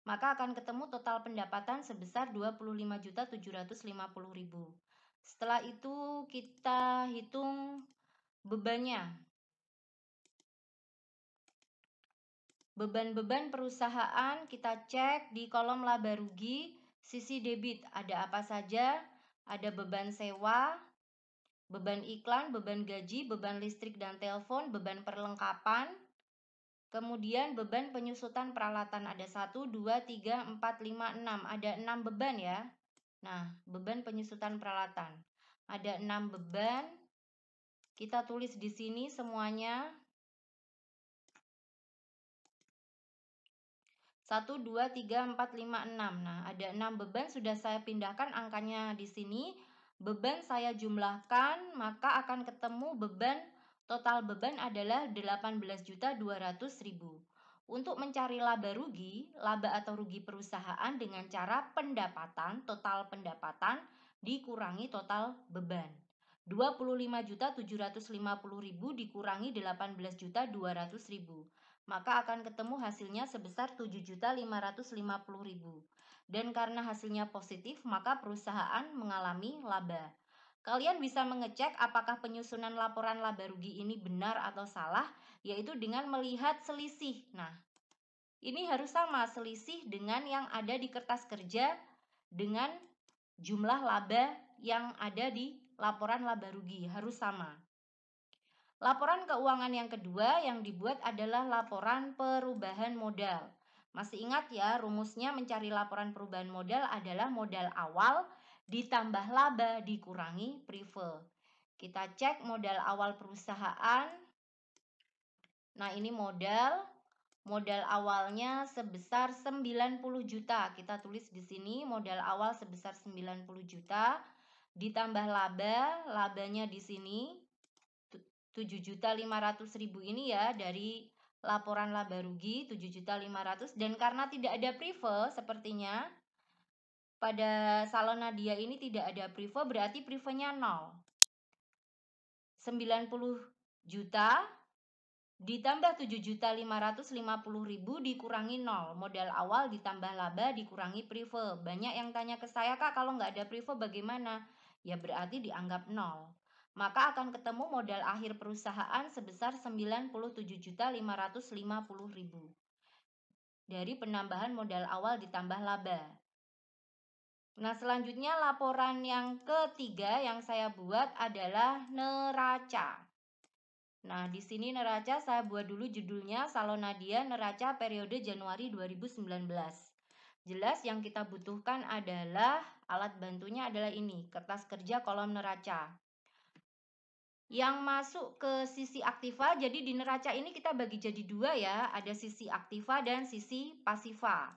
maka akan ketemu total pendapatan sebesar 25.750.000. Setelah itu kita hitung bebannya. Beban-beban perusahaan kita cek di kolom laba rugi, sisi debit ada apa saja? Ada beban sewa, beban iklan, beban gaji, beban listrik dan telepon, beban perlengkapan. Kemudian beban penyusutan peralatan ada 1, 2, 3, 4, 5, 6. Ada 6 beban ya. Nah, beban penyusutan peralatan. Ada 6 beban. Kita tulis di sini semuanya. 1, 2, 3, 4, 5, 6. Nah, ada 6 beban, sudah saya pindahkan angkanya di sini. Beban saya jumlahkan, maka akan ketemu beban, total beban adalah 18.200.000. Untuk mencari laba rugi, laba atau rugi perusahaan dengan cara pendapatan, total pendapatan dikurangi total beban. 25.750.000 dikurangi 18.200.000. Maka akan ketemu hasilnya sebesar 7.550.000. Dan karena hasilnya positif, maka perusahaan mengalami laba. Kalian bisa mengecek apakah penyusunan laporan laba rugi ini benar atau salah, yaitu dengan melihat selisih. Nah, ini harus sama selisih dengan yang ada di kertas kerja dengan jumlah laba yang ada di laporan laba rugi, harus sama. Laporan keuangan yang kedua yang dibuat adalah laporan perubahan modal. Masih ingat ya, rumusnya mencari laporan perubahan modal adalah modal awal ditambah laba dikurangi prive. Kita cek modal awal perusahaan. Nah, ini modal awalnya sebesar 90 juta. Kita tulis di sini modal awal sebesar 90 juta ditambah labanya di sini 7.500.000 ini ya, dari laporan laba rugi 7.500.000, dan karena tidak ada prive sepertinya pada Salon Nadia ini tidak ada prive, berarti privenya 0. 90 juta ditambah 7.550.000 dikurangi 0. Modal awal ditambah laba dikurangi prive. Banyak yang tanya ke saya, Kak, kalau nggak ada prive bagaimana? Ya berarti dianggap 0. Maka akan ketemu modal akhir perusahaan sebesar 97.550.000 dari penambahan modal awal ditambah laba. Nah, selanjutnya laporan yang ketiga yang saya buat adalah neraca. Nah, di sini neraca saya buat dulu judulnya Salon Nadia Neraca periode Januari 2019. Jelas yang kita butuhkan adalah alat bantunya adalah ini, kertas kerja kolom neraca. Yang masuk ke sisi aktiva, jadi di neraca ini kita bagi jadi dua ya, ada sisi aktiva dan sisi pasiva.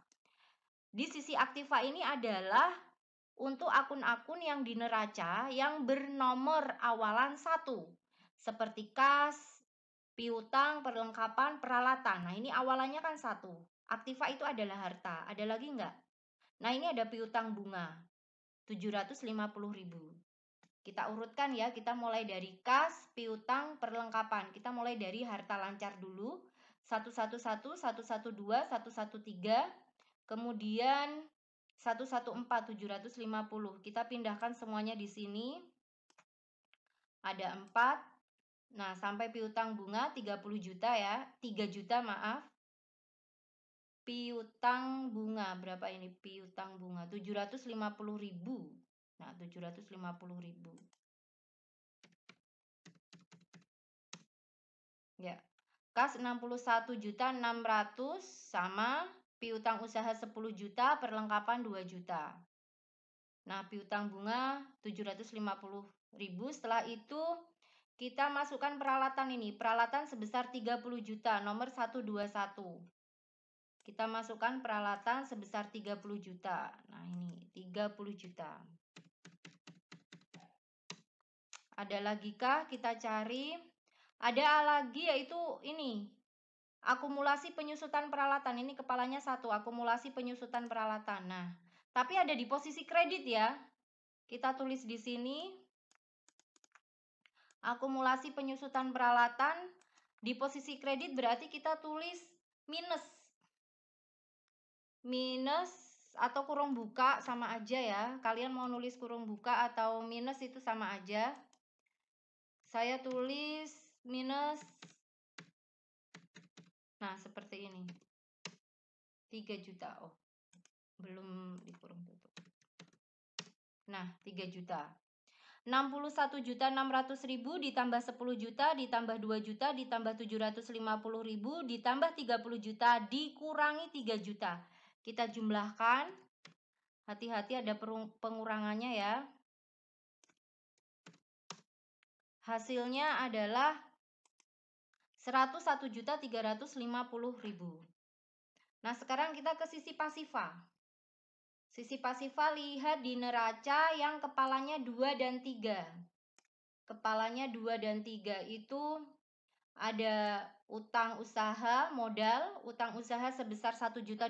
Di sisi aktiva ini adalah untuk akun-akun yang di neraca yang bernomor awalan 1, seperti kas, piutang, perlengkapan, peralatan. Nah, ini awalannya kan 1. Aktiva itu adalah harta. Ada lagi enggak? Nah, ini ada piutang bunga 750.000. Kita urutkan ya, kita mulai dari kas, piutang, perlengkapan. Kita mulai dari harta lancar dulu. 111, 112, 113, kemudian 114, 750. Kita pindahkan semuanya di sini. Ada 4. Nah, sampai piutang bunga 30 juta ya. 3 juta, maaf. Piutang bunga berapa ini? Piutang bunga 750.000. Nah, 750.000. Ya. Kas 61.600 sama piutang usaha 10 juta, perlengkapan 2 juta. Nah, piutang bunga 750.000. Setelah itu kita masukkan peralatan ini. Peralatan sebesar 30 juta, nomor 121. Kita masukkan peralatan sebesar 30 juta. Nah, ini 30 juta. Ada lagi kah? Kita cari. Ada lagi yaitu ini. Akumulasi penyusutan peralatan. Ini kepalanya 1, akumulasi penyusutan peralatan. Nah, tapi ada di posisi kredit ya. Kita tulis di sini. Akumulasi penyusutan peralatan di posisi kredit berarti kita tulis minus. Minus atau kurung buka sama aja ya. Kalian mau nulis kurung buka atau minus itu sama aja. Saya tulis minus. Nah, seperti ini. 3 juta. Oh, belum dikurung tutup. Nah, 3 juta. 61.600.000 ditambah 10 juta ditambah 2 juta ditambah 750.000 ditambah 30 juta dikurangi 3 juta. Kita jumlahkan. Hati-hati ada pengurangannya ya. Hasilnya adalah 101.350.000. Nah, sekarang kita ke sisi pasiva. Sisi pasiva lihat di neraca yang kepalanya 2 dan 3. Kepalanya 2 dan 3 itu ada utang usaha modal, utang usaha sebesar 1.200.000,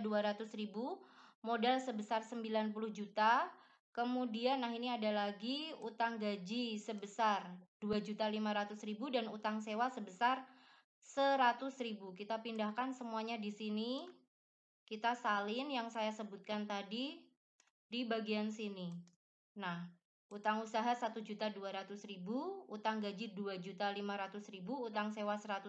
modal sebesar 90 juta. Kemudian nah ini ada lagi utang gaji sebesar 2.500.000 dan utang sewa sebesar 100.000. Kita pindahkan semuanya di sini. Kita salin yang saya sebutkan tadi di bagian sini. Nah, utang usaha 1.200.000, utang gaji 2.500.000, utang sewa 100.000,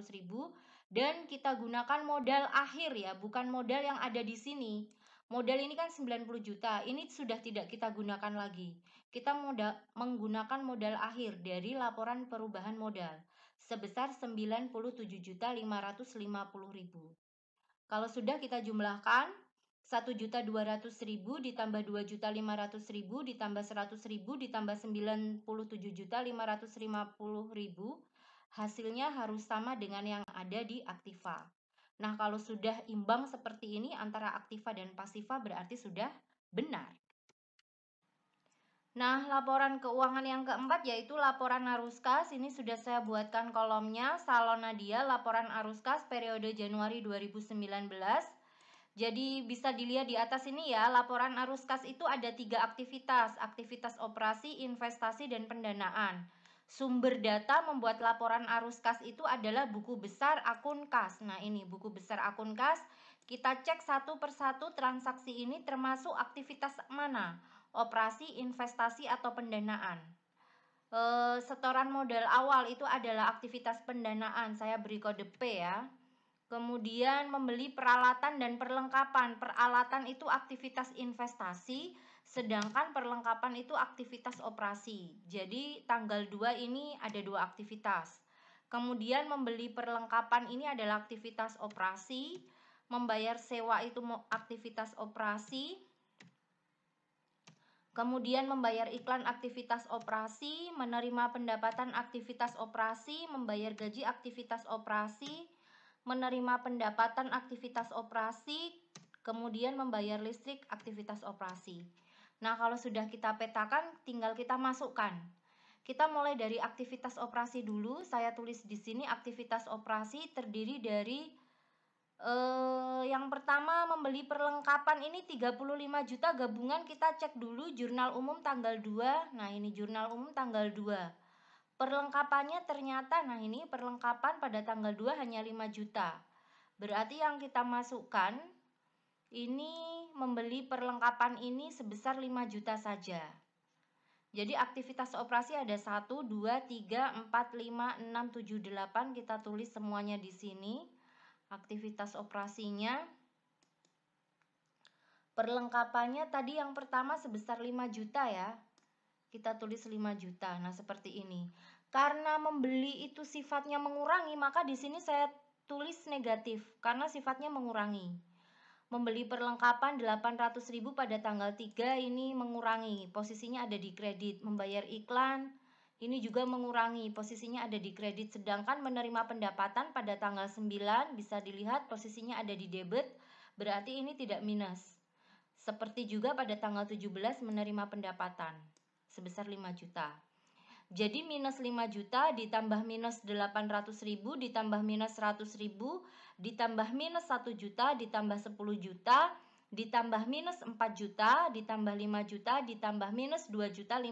dan kita gunakan modal akhir ya, bukan modal yang ada di sini. Modal ini kan 90 juta, ini sudah tidak kita gunakan lagi. kita menggunakan modal akhir dari laporan perubahan modal sebesar 97.550.000. Kalau sudah kita jumlahkan 1.200.000 ditambah 2.500.000 ditambah 100.000 ditambah 97.550.000, hasilnya harus sama dengan yang ada di aktiva. Nah, kalau sudah imbang seperti ini antara aktiva dan pasiva berarti sudah benar. Nah, laporan keuangan yang keempat yaitu laporan arus kas. Ini sudah saya buatkan kolomnya. Salon Nadia, laporan arus kas periode Januari 2019. Jadi bisa dilihat di atas ini ya, laporan arus kas itu ada 3 aktivitas. Aktivitas operasi, investasi, dan pendanaan. Sumber data membuat laporan arus kas itu adalah buku besar akun kas. Nah, ini buku besar akun kas. Kita cek satu persatu transaksi ini termasuk aktivitas mana? Operasi, investasi, atau pendanaan. Setoran modal awal itu adalah aktivitas pendanaan. Saya beri kode P ya. Kemudian membeli peralatan dan perlengkapan. Peralatan itu aktivitas investasi, sedangkan perlengkapan itu aktivitas operasi. Jadi tanggal 2 ini ada 2 aktivitas. Kemudian membeli perlengkapan ini adalah aktivitas operasi. Membayar sewa itu aktivitas operasi. Kemudian membayar iklan aktivitas operasi, menerima pendapatan aktivitas operasi, membayar gaji aktivitas operasi, menerima pendapatan aktivitas operasi, kemudian membayar listrik aktivitas operasi. Nah, kalau sudah kita petakan, tinggal kita masukkan. Kita mulai dari aktivitas operasi dulu. Saya tulis di sini aktivitas operasi terdiri dari yang pertama membeli perlengkapan ini 35 juta gabungan. Kita cek dulu jurnal umum tanggal 2. Nah, ini jurnal umum tanggal 2. Perlengkapannya ternyata, nah ini perlengkapan pada tanggal 2 hanya 5 juta. Berarti yang kita masukkan ini membeli perlengkapan ini sebesar 5 juta saja. Jadi aktivitas operasi ada 1, 2, 3, 4, 5, 6, 7, 8. Kita tulis semuanya di sini. Aktivitas operasinya. Perlengkapannya tadi yang pertama sebesar 5 juta ya. Kita tulis 5 juta. Nah, seperti ini. Karena membeli itu sifatnya mengurangi, maka di sini saya tulis negatif karena sifatnya mengurangi. Membeli perlengkapan 800.000 pada tanggal 3 ini mengurangi, posisinya ada di kredit. Membayar iklan ini juga mengurangi, posisinya ada di kredit. Sedangkan menerima pendapatan pada tanggal 9 bisa dilihat posisinya ada di debit, berarti ini tidak minus. Seperti juga pada tanggal 17 menerima pendapatan sebesar 5 juta. Jadi minus 5 juta ditambah minus 800.000 ditambah minus 100.000 ditambah minus 1 juta ditambah 10 juta ditambah minus 4 juta ditambah 5 juta ditambah minus 2.500.000,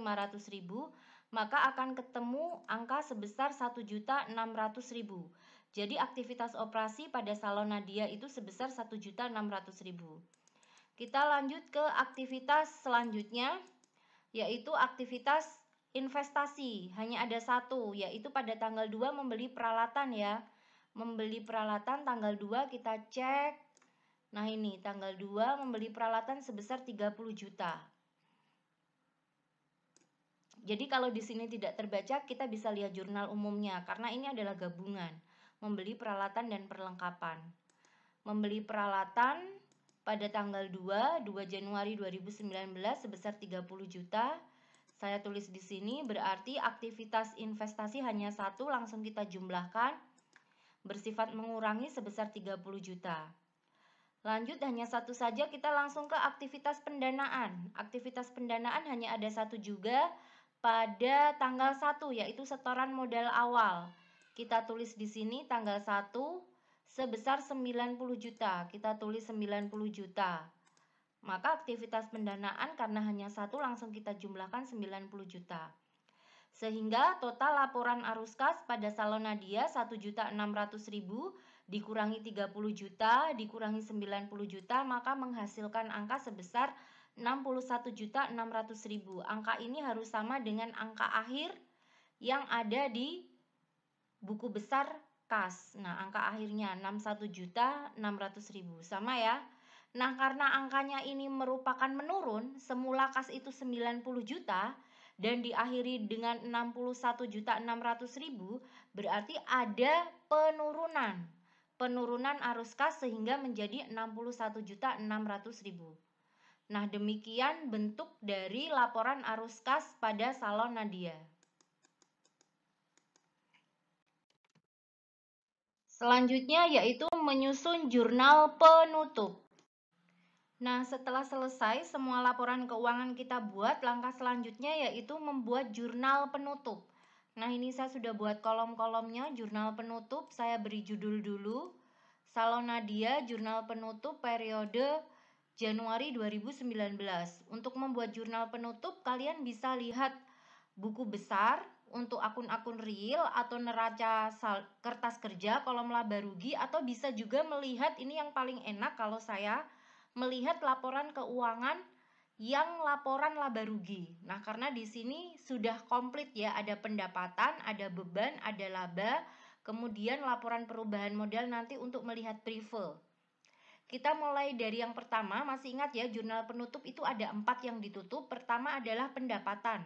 maka akan ketemu angka sebesar 1.600.000. Jadi aktivitas operasi pada Salon Nadia itu sebesar 1.600.000. Kita lanjut ke aktivitas selanjutnya, yaitu aktivitas investasi. Hanya ada satu, yaitu pada tanggal 2 membeli peralatan ya. Membeli peralatan tanggal 2 kita cek. Nah, ini tanggal 2 membeli peralatan sebesar 30 juta. Jadi kalau di sini tidak terbaca, kita bisa lihat jurnal umumnya karena ini adalah gabungan. Membeli peralatan dan perlengkapan. Membeli peralatan pada tanggal 2 Januari 2019 sebesar 30 juta. Saya tulis di sini, berarti aktivitas investasi hanya satu, langsung kita jumlahkan. Bersifat mengurangi sebesar 30 juta. Lanjut, hanya satu saja, kita langsung ke aktivitas pendanaan. Aktivitas pendanaan hanya ada satu juga pada tanggal 1, yaitu setoran modal awal. Kita tulis di sini tanggal 1 sebesar 90 juta. Kita tulis 90 juta. Maka aktivitas pendanaan karena hanya satu langsung kita jumlahkan 90 juta. Sehingga total laporan arus kas pada Salon Nadia 1.600.000 dikurangi 30 juta dikurangi 90 juta maka menghasilkan angka sebesar 61.600.000. Angka ini harus sama dengan angka akhir yang ada di buku besar kas. Nah, angka akhirnya 61.600.000. Sama ya. Nah, karena angkanya ini merupakan menurun, semula kas itu 90 juta, dan diakhiri dengan 61.600.000, berarti ada penurunan. Penurunan arus kas sehingga menjadi 61.600.000. Nah, demikian bentuk dari laporan arus kas pada salon Nadia. Selanjutnya yaitu menyusun jurnal penutup. Nah, setelah selesai semua laporan keuangan kita buat, langkah selanjutnya yaitu membuat jurnal penutup. Nah, ini saya sudah buat kolom-kolomnya, jurnal penutup. Saya beri judul dulu, Salon Nadia Jurnal Penutup periode Januari 2019. Untuk membuat jurnal penutup, kalian bisa lihat buku besar untuk akun-akun real atau neraca kertas kerja, kolom laba rugi, atau bisa juga melihat, ini yang paling enak kalau saya, melihat laporan keuangan yang laporan laba rugi. Nah, karena di sini sudah komplit ya, ada pendapatan, ada beban, ada laba, kemudian laporan perubahan modal nanti untuk melihat prive. Kita mulai dari yang pertama, masih ingat ya, jurnal penutup itu ada 4 yang ditutup. Pertama adalah pendapatan.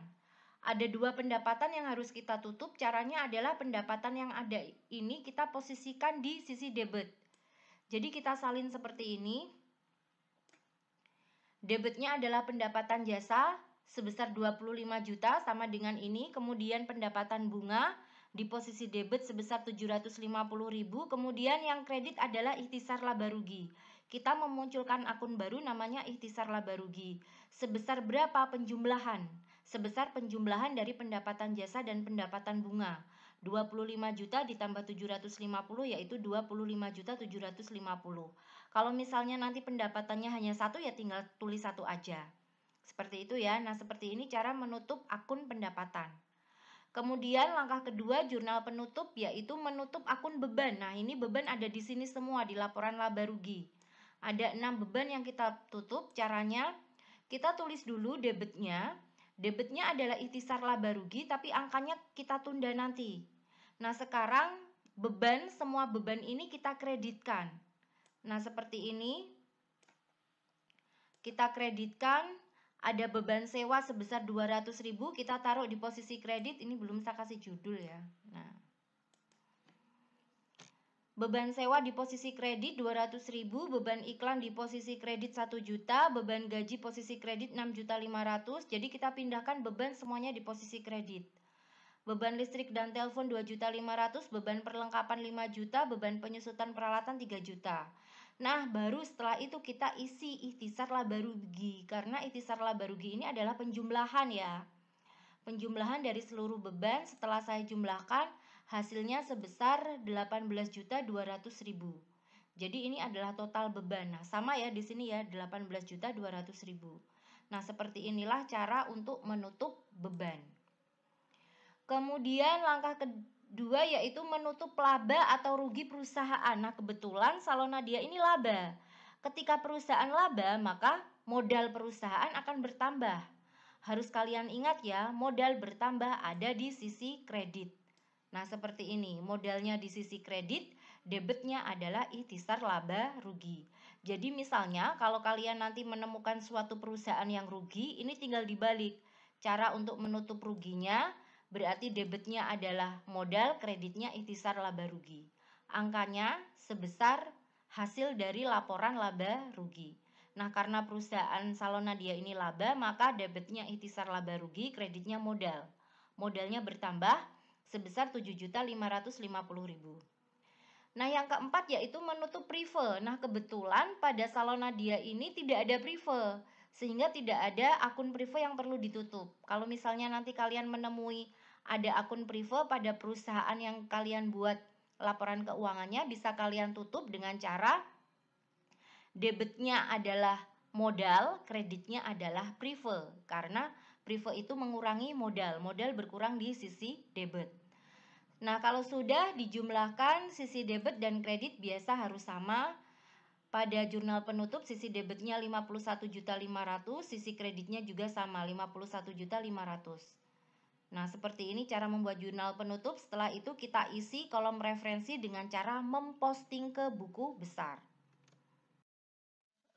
Ada 2 pendapatan yang harus kita tutup. Caranya adalah pendapatan yang ada ini kita posisikan di sisi debit. Jadi kita salin seperti ini. Debitnya adalah pendapatan jasa sebesar 25 juta sama dengan ini. Kemudian pendapatan bunga di posisi debit sebesar 750.000. Kemudian yang kredit adalah ikhtisar laba rugi. Kita memunculkan akun baru namanya ikhtisar laba rugi. Sebesar berapa penjumlahan? Sebesar penjumlahan dari pendapatan jasa dan pendapatan bunga. 25 juta ditambah 750 yaitu 25.750. Kalau misalnya nanti pendapatannya hanya 1 ya tinggal tulis 1 aja. Seperti itu ya. Nah, seperti ini cara menutup akun pendapatan. Kemudian langkah kedua jurnal penutup yaitu menutup akun beban. Nah, ini beban ada di sini semua di laporan laba rugi. Ada 6 beban yang kita tutup. Caranya kita tulis dulu debitnya. Debitnya adalah ikhtisar laba rugi tapi angkanya kita tunda nanti. Nah, sekarang beban, semua beban ini kita kreditkan. Nah, seperti ini. Kita kreditkan, ada beban sewa sebesar 200.000, kita taruh di posisi kredit. Ini belum saya kasih judul ya. Nah, beban sewa di posisi kredit 200.000, beban iklan di posisi kredit 1 juta, beban gaji posisi kredit 6.500.000. Jadi kita pindahkan beban semuanya di posisi kredit. Beban listrik dan telepon 2.500.000, beban perlengkapan 5 juta, beban penyusutan peralatan 3 juta. Nah, baru setelah itu kita isi ikhtisar laba rugi. Karena ikhtisar laba rugi ini adalah penjumlahan ya. Penjumlahan dari seluruh beban setelah saya jumlahkan hasilnya sebesar 18.200.000. Jadi ini adalah total beban. Nah, sama ya di sini ya 18.200.000. Nah, seperti inilah cara untuk menutup beban. Kemudian langkah kedua yaitu menutup laba atau rugi perusahaan. Nah, kebetulan Salon Nadia ini laba. Ketika perusahaan laba, maka modal perusahaan akan bertambah. Harus kalian ingat ya, modal bertambah ada di sisi kredit. Nah, seperti ini, modalnya di sisi kredit, debitnya adalah ikhtisar laba rugi. Jadi misalnya kalau kalian nanti menemukan suatu perusahaan yang rugi, ini tinggal dibalik. Cara untuk menutup ruginya, berarti debitnya adalah modal, kreditnya ikhtisar laba rugi. Angkanya sebesar hasil dari laporan laba rugi. Nah, karena perusahaan Salon Nadia ini laba, maka debitnya ikhtisar laba rugi, kreditnya modal. Modalnya bertambah sebesar 7.550.000. Nah, yang keempat yaitu menutup prive. Nah, kebetulan pada Salon Nadia ini tidak ada prive, sehingga tidak ada akun prive yang perlu ditutup. Kalau misalnya nanti kalian menemui ada akun prive pada perusahaan yang kalian buat laporan keuangannya, bisa kalian tutup dengan cara debitnya adalah modal, kreditnya adalah prive. Karena prive itu mengurangi modal, modal berkurang di sisi debit. Nah, kalau sudah dijumlahkan sisi debit dan kredit biasa harus sama. Pada jurnal penutup sisi debitnya 51.500.000, sisi kreditnya juga sama 51.500.000. Nah, seperti ini cara membuat jurnal penutup. Setelah itu kita isi kolom referensi dengan cara memposting ke buku besar.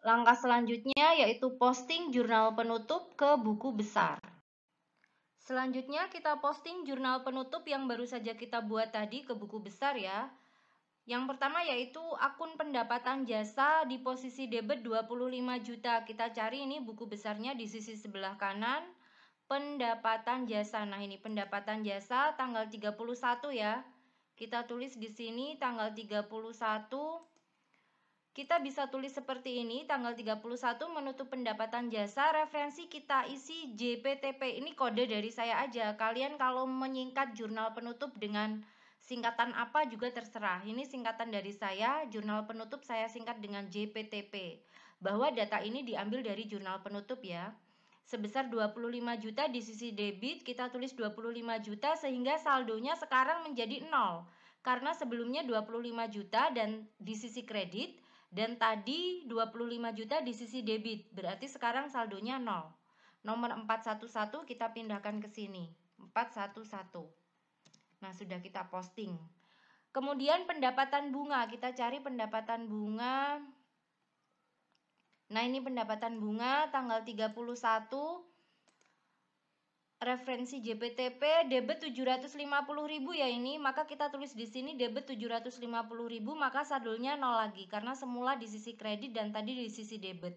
Langkah selanjutnya yaitu posting jurnal penutup ke buku besar. Selanjutnya kita posting jurnal penutup yang baru saja kita buat tadi ke buku besar ya. Yang pertama yaitu akun pendapatan jasa di posisi debit 25 juta. Kita cari ini buku besarnya di sisi sebelah kanan. Pendapatan jasa. Nah, ini pendapatan jasa tanggal 31 ya. Kita tulis di sini tanggal 31. Kita bisa tulis seperti ini, tanggal 31 menutup pendapatan jasa, referensi kita isi JPTP. Ini kode dari saya aja. Kalian kalau menyingkat jurnal penutup dengan singkatan apa juga terserah. Ini singkatan dari saya, jurnal penutup saya singkat dengan JPTP. Bahwa data ini diambil dari jurnal penutup ya. Sebesar 25 juta di sisi debit, kita tulis 25 juta sehingga saldonya sekarang menjadi 0. Karena sebelumnya 25 juta dan di sisi kredit, dan tadi 25 juta di sisi debit, berarti sekarang saldonya 0. Nomor 411 kita pindahkan ke sini, 411. Nah, sudah kita posting. Kemudian pendapatan bunga, kita cari pendapatan bunga. Nah, ini pendapatan bunga tanggal 31. Referensi JPTP debit 750.000 ya ini, maka kita tulis di sini debit 750.000, maka saldonya 0 lagi karena semula di sisi kredit dan tadi di sisi debit.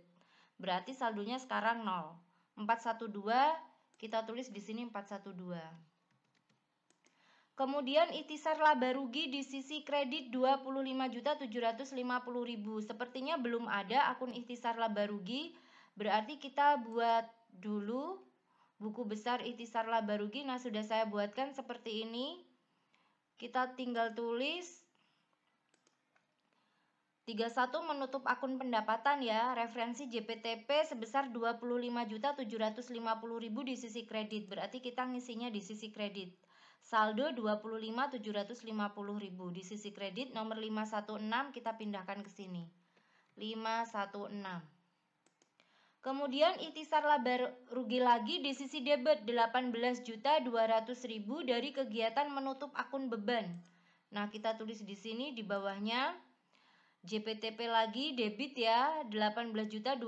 Berarti saldonya sekarang 0. 412 kita tulis di sini 412. Kemudian ikhtisar laba rugi di sisi kredit 25.750.000. Sepertinya belum ada akun ikhtisar laba rugi, berarti kita buat dulu buku besar ikhtisar laba rugi. Nah, sudah saya buatkan seperti ini. Kita tinggal tulis 31 menutup akun pendapatan ya. Referensi JPTP sebesar 25.750.000 di sisi kredit. Berarti kita ngisinya di sisi kredit. Saldo 25.750.000 di sisi kredit. Nomor 516 kita pindahkan ke sini. 516. Kemudian ikhtisar laba rugi lagi di sisi debit 18.200.000 dari kegiatan menutup akun beban. Nah, kita tulis di sini di bawahnya JPTP lagi debit ya 18.200.000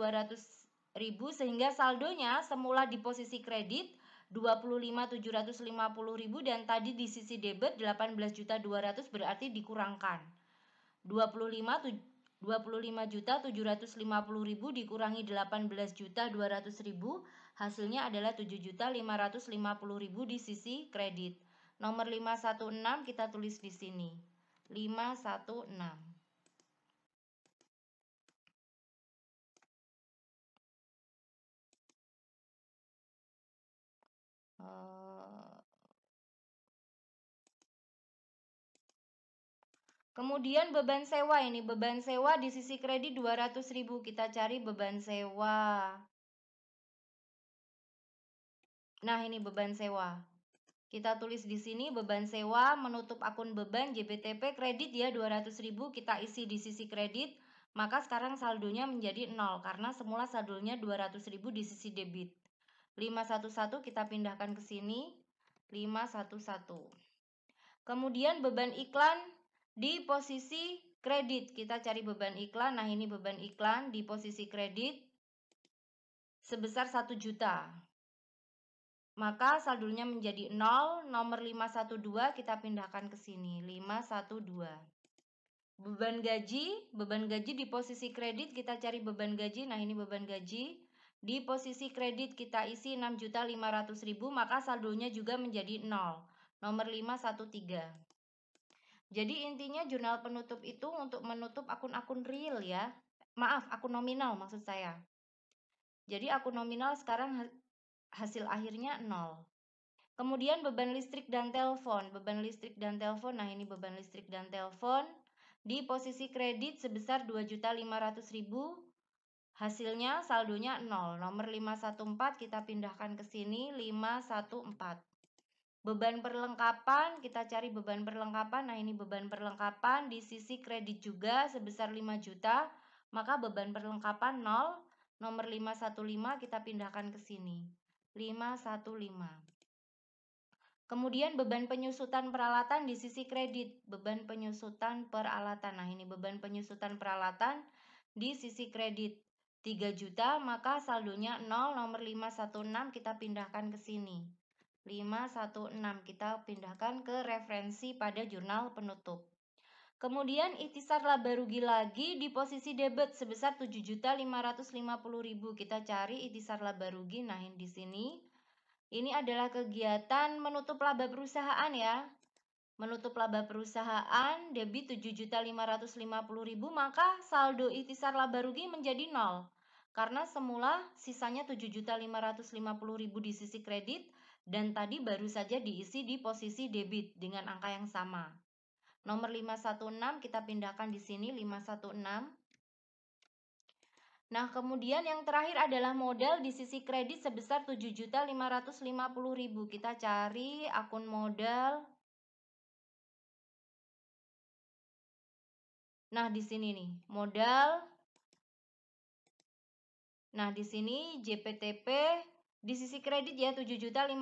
sehingga saldonya semula di posisi kredit 25.750.000 dan tadi di sisi debit 18.200.000 berarti dikurangkan 25.750.000 dikurangi 18.200.000 hasilnya adalah 7.550.000 di sisi kredit. Nomor 516 kita tulis di sini. 516. Kemudian beban sewa ini, beban sewa di sisi kredit 200.000. Kita cari beban sewa. Nah, ini beban sewa. Kita tulis di sini beban sewa menutup akun beban JPTP kredit ya 200.000 kita isi di sisi kredit, maka sekarang saldonya menjadi 0 karena semula saldonya 200.000 di sisi debit. 511 kita pindahkan ke sini. 511. Kemudian beban iklan di posisi kredit. Kita cari beban iklan. Nah, ini beban iklan di posisi kredit sebesar 1 juta. Maka saldonya menjadi 0. Nomor 512 kita pindahkan ke sini. 512. Beban gaji di posisi kredit kita cari beban gaji. Nah, ini beban gaji. Di posisi kredit kita isi 6.500.000, maka saldonya juga menjadi 0. Nomor 513. Jadi intinya jurnal penutup itu untuk menutup akun-akun real ya. Maaf, akun nominal maksud saya. Jadi akun nominal sekarang hasil akhirnya 0. Kemudian beban listrik dan telepon. Beban listrik dan telepon. Nah, ini beban listrik dan telepon. Di posisi kredit sebesar 2.500.000. Hasilnya saldonya 0. Nomor 514 kita pindahkan ke sini. 514. Beban perlengkapan, kita cari beban perlengkapan. Nah, ini beban perlengkapan di sisi kredit juga sebesar 5 juta. Maka beban perlengkapan 0. Nomor 515 kita pindahkan ke sini. 515. Kemudian beban penyusutan peralatan di sisi kredit. Beban penyusutan peralatan. Nah, ini beban penyusutan peralatan di sisi kredit 3 juta. Maka saldonya 0. Nomor 516 kita pindahkan ke sini. 516. Kita pindahkan ke referensi pada jurnal penutup. Kemudian ikhtisar laba rugi lagi di posisi debit sebesar 7.550.000. Kita cari ikhtisar laba rugi. Nah, di sini ini adalah kegiatan menutup laba perusahaan ya. Menutup laba perusahaan debit 7.550.000, maka saldo ikhtisar laba rugi menjadi 0. Karena semula sisanya 7.550.000 di sisi kredit dan tadi baru saja diisi di posisi debit dengan angka yang sama. Nomor 516 kita pindahkan di sini 516. Nah, kemudian yang terakhir adalah modal di sisi kredit sebesar 7.550.000. Kita cari akun modal. Nah, di sini nih, modal. Nah, di sini JPTP di sisi kredit ya 7.550.000,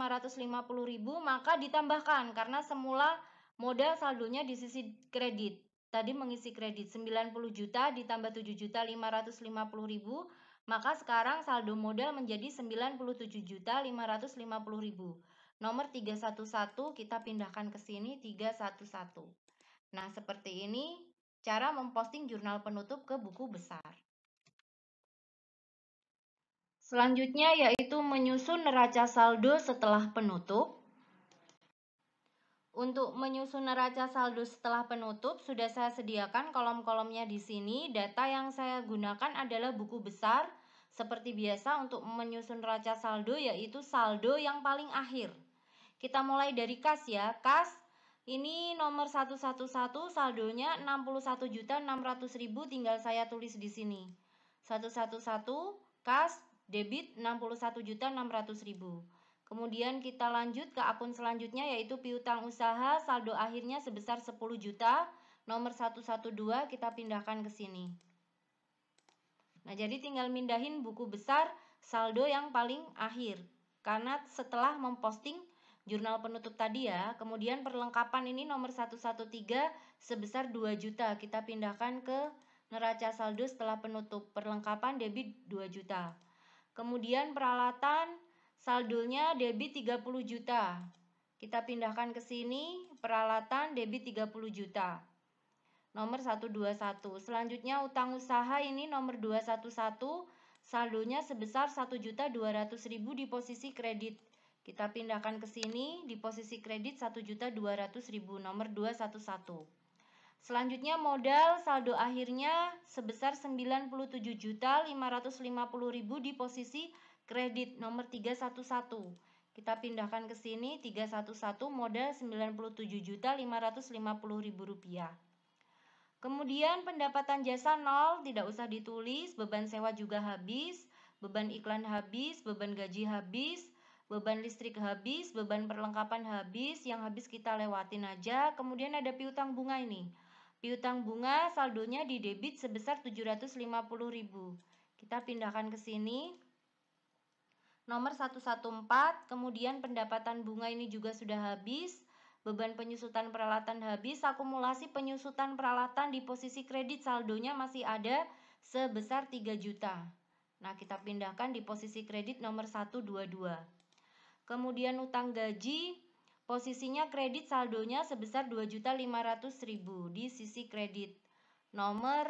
maka ditambahkan karena semula modal saldonya di sisi kredit. Tadi mengisi kredit 90 juta ditambah 7.550.000, maka sekarang saldo modal menjadi 97.550.000. Nomor 311 kita pindahkan ke sini 311. Nah, seperti ini cara memposting jurnal penutup ke buku besar. Selanjutnya yaitu menyusun neraca saldo setelah penutup. Untuk menyusun neraca saldo setelah penutup sudah saya sediakan kolom-kolomnya di sini. Data yang saya gunakan adalah buku besar. Seperti biasa untuk menyusun neraca saldo yaitu saldo yang paling akhir. Kita mulai dari kas ya. Kas ini nomor 111 saldonya 61.600.000, tinggal saya tulis di sini. 111 kas debit 61.600.000. Kemudian kita lanjut ke akun selanjutnya yaitu piutang usaha, saldo akhirnya sebesar 10 juta. Nomor 112 kita pindahkan ke sini. Nah, jadi tinggal mindahin buku besar saldo yang paling akhir. Karena setelah memposting jurnal penutup tadi ya. Kemudian perlengkapan ini nomor 113 sebesar 2 juta. Kita pindahkan ke neraca saldo setelah penutup. Perlengkapan debit 2 juta. Kemudian peralatan saldonya debit 30 juta. Kita pindahkan ke sini, peralatan debit 30 juta. Nomor 121. Selanjutnya utang usaha ini nomor 211, saldonya sebesar 1.200.000 di posisi kredit. Kita pindahkan ke sini, di posisi kredit 1.200.000, nomor 211. Selanjutnya modal saldo akhirnya sebesar 97.550.000 di posisi kredit nomor 311. Kita pindahkan ke sini 311 modal 97.550.000 rupiah. Kemudian pendapatan jasa 0, tidak usah ditulis, beban sewa juga habis, beban iklan habis, beban gaji habis, beban listrik habis, beban perlengkapan habis, yang habis kita lewatin aja. Kemudian ada piutang bunga ini. Piutang bunga saldonya di debit sebesar 750.000. Kita pindahkan ke sini. Nomor 114, kemudian pendapatan bunga ini juga sudah habis. Beban penyusutan peralatan habis, akumulasi penyusutan peralatan di posisi kredit saldonya masih ada sebesar 3 juta. Nah, kita pindahkan di posisi kredit nomor 122. Kemudian utang gaji, posisinya kredit saldonya sebesar 2.500.000 di sisi kredit nomor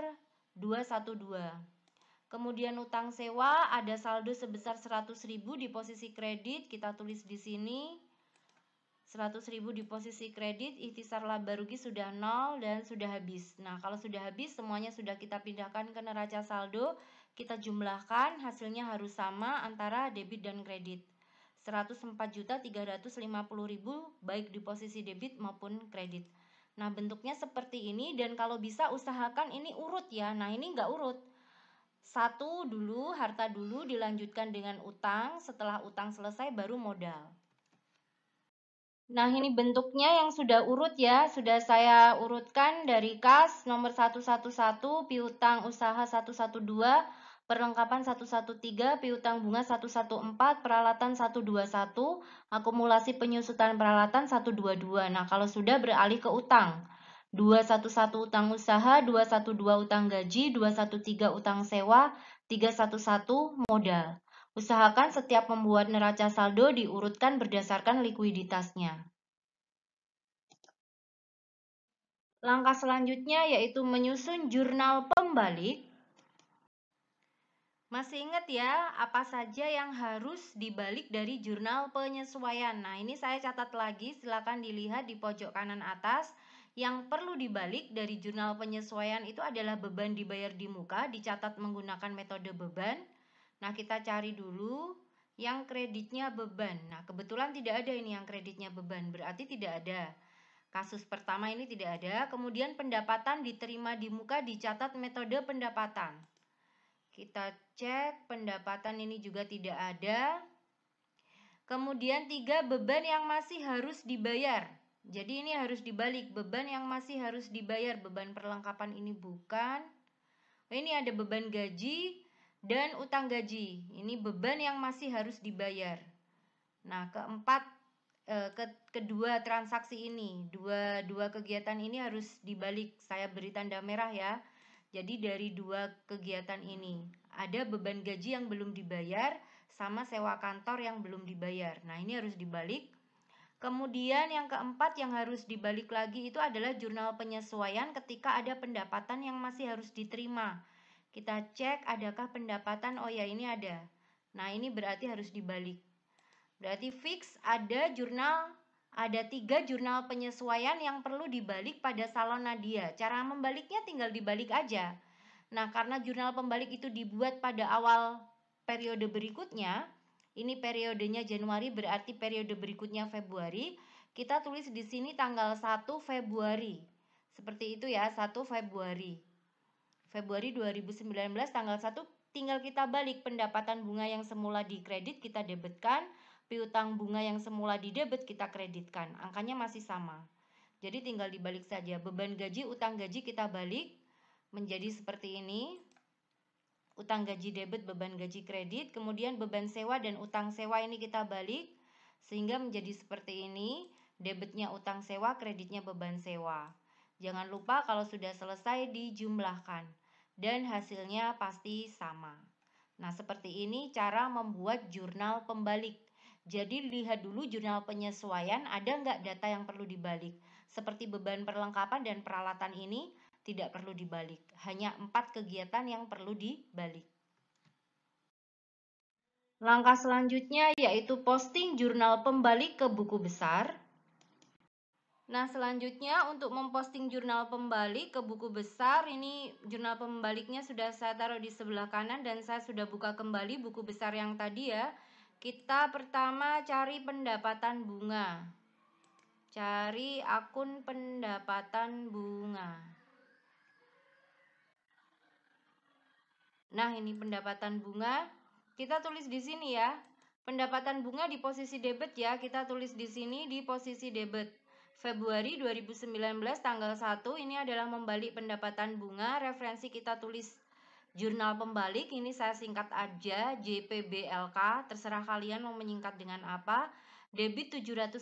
212. Kemudian utang sewa ada saldo sebesar 100.000 di posisi kredit, kita tulis di sini. 100.000 di posisi kredit, ikhtisar laba rugi sudah 0 dan sudah habis. Nah, kalau sudah habis semuanya sudah kita pindahkan ke neraca saldo, kita jumlahkan, hasilnya harus sama antara debit dan kredit. 104.350.000 baik di posisi debit maupun kredit. Nah, bentuknya seperti ini dan kalau bisa usahakan ini urut ya. Nah, ini enggak urut. Satu dulu, harta dulu, dilanjutkan dengan utang, setelah utang selesai baru modal. Nah, ini bentuknya yang sudah urut ya, sudah saya urutkan dari kas nomor 111, piutang usaha 112, perlengkapan 113, piutang bunga 114, peralatan 121, akumulasi penyusutan peralatan 122. Nah, kalau sudah beralih ke utang. 211 utang usaha, 212 utang gaji, 213 utang sewa, 311 modal. Usahakan setiap membuat neraca saldo diurutkan berdasarkan likuiditasnya. Langkah selanjutnya yaitu menyusun jurnal pembalik. Masih ingat ya, apa saja yang harus dibalik dari jurnal penyesuaian? Nah, ini saya catat lagi, silakan dilihat di pojok kanan atas. Yang perlu dibalik dari jurnal penyesuaian itu adalah beban dibayar di muka, dicatat menggunakan metode beban. Nah, kita cari dulu yang kreditnya beban. Nah, kebetulan tidak ada ini yang kreditnya beban, berarti tidak ada. Kasus pertama ini tidak ada. Kemudian pendapatan diterima di muka dicatat metode pendapatan. Kita cek pendapatan ini juga tidak ada. Kemudian 3, beban yang masih harus dibayar. Jadi ini harus dibalik, beban yang masih harus dibayar. Beban perlengkapan ini bukan. Ini ada beban gaji dan utang gaji. Ini beban yang masih harus dibayar. Nah, keempat, kedua transaksi ini, dua kegiatan ini harus dibalik. Saya beri tanda merah ya. Jadi dari dua kegiatan ini ada beban gaji yang belum dibayar sama sewa kantor yang belum dibayar. Nah, ini harus dibalik. Kemudian yang keempat yang harus dibalik lagi itu adalah jurnal penyesuaian ketika ada pendapatan yang masih harus diterima. Kita cek adakah pendapatan, oh ya ini ada. Nah, ini berarti harus dibalik. Berarti fix ada 3 jurnal penyesuaian yang perlu dibalik pada salon Nadia. Cara membaliknya tinggal dibalik aja. Nah, karena jurnal pembalik itu dibuat pada awal periode berikutnya, ini periodenya Januari berarti periode berikutnya Februari, kita tulis di sini tanggal 1 Februari. Seperti itu ya, 1 Februari. Februari 2019 tanggal 1 tinggal kita balik pendapatan bunga yang semula dikredit kita debetkan, piutang bunga yang semula didebet kita kreditkan. Angkanya masih sama. Jadi tinggal dibalik saja. Beban gaji, utang gaji kita balik menjadi seperti ini. Utang gaji debit, beban gaji kredit. Kemudian beban sewa dan utang sewa ini kita balik sehingga menjadi seperti ini. Debitnya utang sewa, kreditnya beban sewa. Jangan lupa kalau sudah selesai dijumlahkan dan hasilnya pasti sama. Nah, seperti ini cara membuat jurnal pembalik. Jadi lihat dulu jurnal penyesuaian ada nggak data yang perlu dibalik. Seperti beban perlengkapan dan peralatan ini tidak perlu dibalik. Hanya 4 kegiatan yang perlu dibalik. Langkah selanjutnya yaitu posting jurnal pembalik ke buku besar. Nah, selanjutnya untuk memposting jurnal pembalik ke buku besar, ini jurnal pembaliknya sudah saya taruh di sebelah kanan dan saya sudah buka kembali buku besar yang tadi ya. Kita pertama cari pendapatan bunga. Cari akun pendapatan bunga. Nah, ini pendapatan bunga. Kita tulis di sini ya. Pendapatan bunga di posisi debit ya. Kita tulis di sini di posisi debit. Februari 2019 tanggal 1 ini adalah membalik pendapatan bunga. Referensi kita tulis jurnal pembalik. Ini saya singkat aja JPBLK. Terserah kalian mau menyingkat dengan apa. Debit 750.000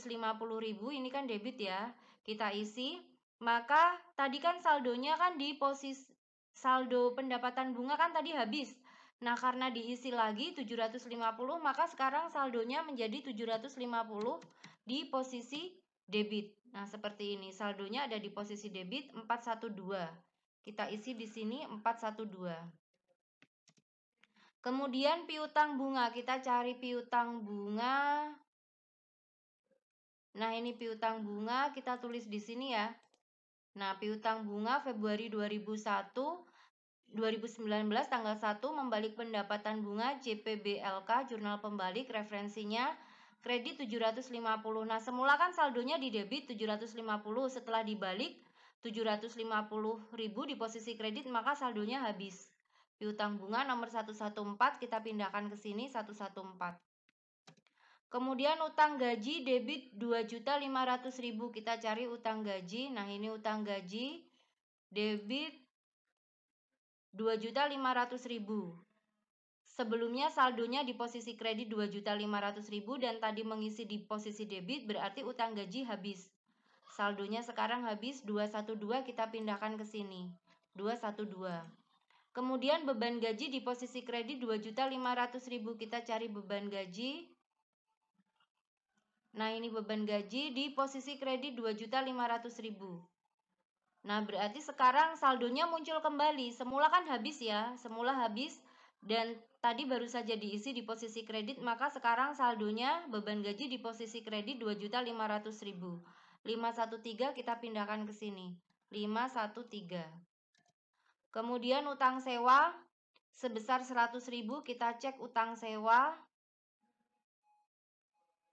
ini kan debit ya. Kita isi. Maka tadi kan saldonya kan di posisi saldo pendapatan bunga kan tadi habis. Nah, karena diisi lagi 750, maka sekarang saldonya menjadi 750 di posisi debit. Nah, seperti ini. Saldonya ada di posisi debit 412. Kita isi di sini 412. Kemudian piutang bunga. Kita cari piutang bunga. Nah, ini piutang bunga kita tulis di sini ya. Nah, piutang bunga Februari 2019 tanggal 1 membalik pendapatan bunga JPBLK jurnal pembalik referensinya kredit 750. Nah, semula kan saldonya di debit 750, setelah dibalik 750.000 di posisi kredit maka saldonya habis. Piutang bunga nomor 114 kita pindahkan ke sini 114. Kemudian utang gaji debit 2.500.000 kita cari utang gaji. Nah, ini utang gaji debit 2.500.000. Sebelumnya saldonya di posisi kredit 2.500.000 dan tadi mengisi di posisi debit berarti utang gaji habis. Saldonya sekarang habis 212 kita pindahkan ke sini. 212. Kemudian beban gaji di posisi kredit 2.500.000. Kita cari beban gaji. Nah, ini beban gaji di posisi kredit 2.500.000. Nah, berarti sekarang saldonya muncul kembali. Semula kan habis ya, semula habis dan tadi baru saja diisi di posisi kredit, maka sekarang saldonya beban gaji di posisi kredit 2.500.000. 513 kita pindahkan ke sini. 513. Kemudian utang sewa sebesar 100.000, kita cek utang sewa.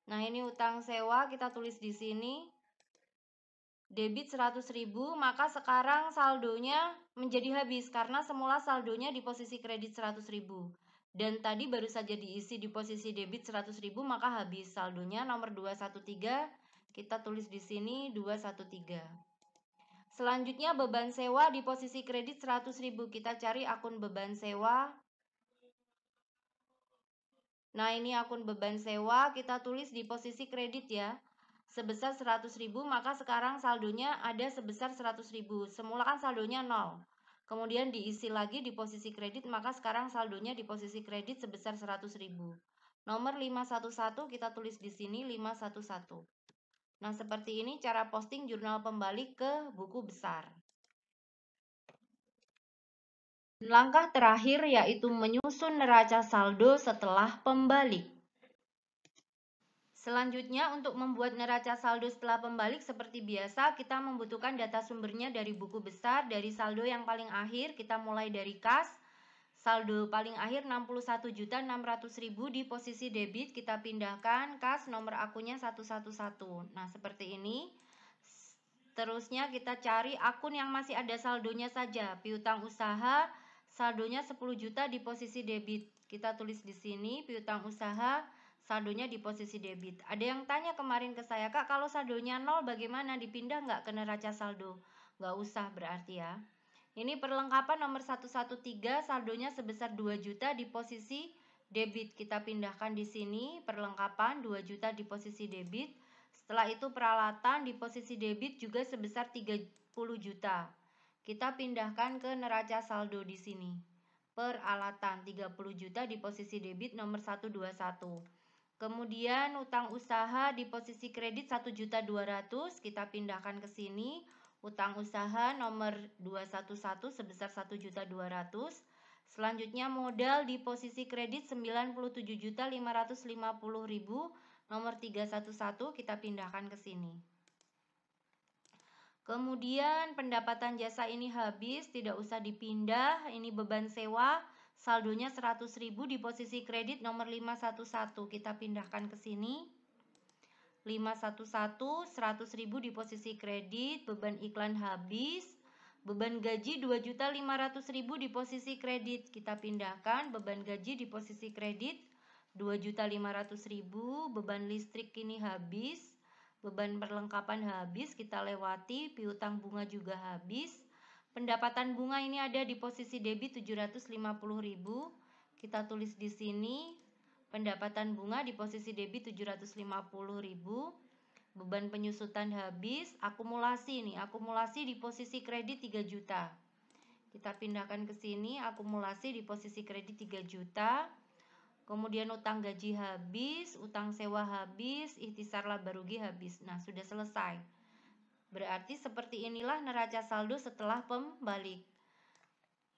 Nah, ini utang sewa kita tulis di sini. Debit 100.000, maka sekarang saldonya menjadi habis karena semula saldonya di posisi kredit 100.000. Dan tadi baru saja diisi di posisi debit 100.000, maka habis saldonya nomor 213. Kita tulis di sini 213. Selanjutnya beban sewa di posisi kredit 100.000. Kita cari akun beban sewa. Nah, ini akun beban sewa, kita tulis di posisi kredit ya. Sebesar 100.000, maka sekarang saldonya ada sebesar 100.000. Semula kan saldonya 0. Kemudian diisi lagi di posisi kredit, maka sekarang saldonya di posisi kredit sebesar 100.000. Nomor 511 kita tulis di sini 511. Nah, seperti ini cara posting jurnal pembalik ke buku besar. Langkah terakhir yaitu menyusun neraca saldo setelah pembalik. Selanjutnya, untuk membuat neraca saldo setelah pembalik seperti biasa, kita membutuhkan data sumbernya dari buku besar. Dari saldo yang paling akhir, kita mulai dari kas. Saldo paling akhir 61.600.000 di posisi debit, kita pindahkan kas nomor akunnya 111. Nah, seperti ini. Terusnya kita cari akun yang masih ada saldonya saja. Piutang usaha, saldonya 10 juta di posisi debit. Kita tulis di sini, piutang usaha, saldonya di posisi debit. Ada yang tanya kemarin ke saya, Kak, kalau saldonya 0 bagaimana? Dipindah nggak ke neraca saldo? Nggak usah berarti ya. Ini perlengkapan nomor 113, saldonya sebesar 2 juta di posisi debit. Kita pindahkan di sini, perlengkapan 2 juta di posisi debit. Setelah itu peralatan di posisi debit juga sebesar 30 juta. Kita pindahkan ke neraca saldo di sini. Peralatan 30 juta di posisi debit nomor 121. Kemudian utang usaha di posisi kredit 1.200.000, kita pindahkan ke sini. Utang usaha nomor 211 sebesar 1.200.000. Selanjutnya modal di posisi kredit 97.550.000 nomor 311, kita pindahkan ke sini. Kemudian pendapatan jasa ini habis, tidak usah dipindah. Ini beban sewa, saldonya 100.000 di posisi kredit nomor 511, kita pindahkan ke sini. 511, 100.000 di posisi kredit, beban iklan habis. Beban gaji 2.500.000 di posisi kredit, kita pindahkan beban gaji di posisi kredit 2.500.000. Beban listrik ini habis, beban perlengkapan habis, kita lewati. Piutang bunga juga habis. Pendapatan bunga ini ada di posisi debit 750.000, kita tulis di sini. Pendapatan bunga di posisi debit 750.000. Beban penyusutan habis, akumulasi nih, akumulasi di posisi kredit 3 juta. Kita pindahkan ke sini, akumulasi di posisi kredit 3 juta. Kemudian utang gaji habis, utang sewa habis, ikhtisar laba rugi habis. Nah, sudah selesai. Berarti seperti inilah neraca saldo setelah pembalik.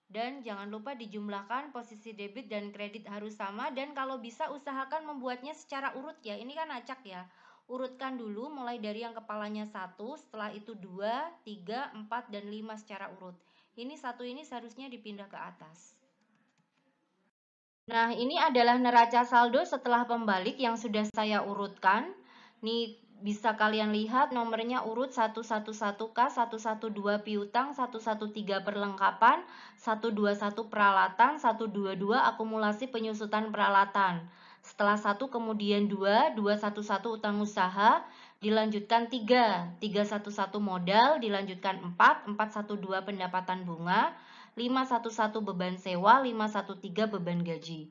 Dan jangan lupa dijumlahkan posisi debit dan kredit harus sama, dan kalau bisa usahakan membuatnya secara urut ya. Ini kan acak ya. Urutkan dulu mulai dari yang kepalanya 1, setelah itu 2, 3, 4, dan 5 secara urut. Ini satu ini seharusnya dipindah ke atas. Nah, ini adalah neraca saldo setelah pembalik yang sudah saya urutkan. Nih, bisa kalian lihat nomornya urut 111K, 112 piutang, 113 perlengkapan, 121 peralatan, 122 akumulasi penyusutan peralatan. Setelah 1 kemudian 2, 211 utang usaha, dilanjutkan 3, 311 modal, dilanjutkan 4, 412 pendapatan bunga, 511 beban sewa, 513 beban gaji.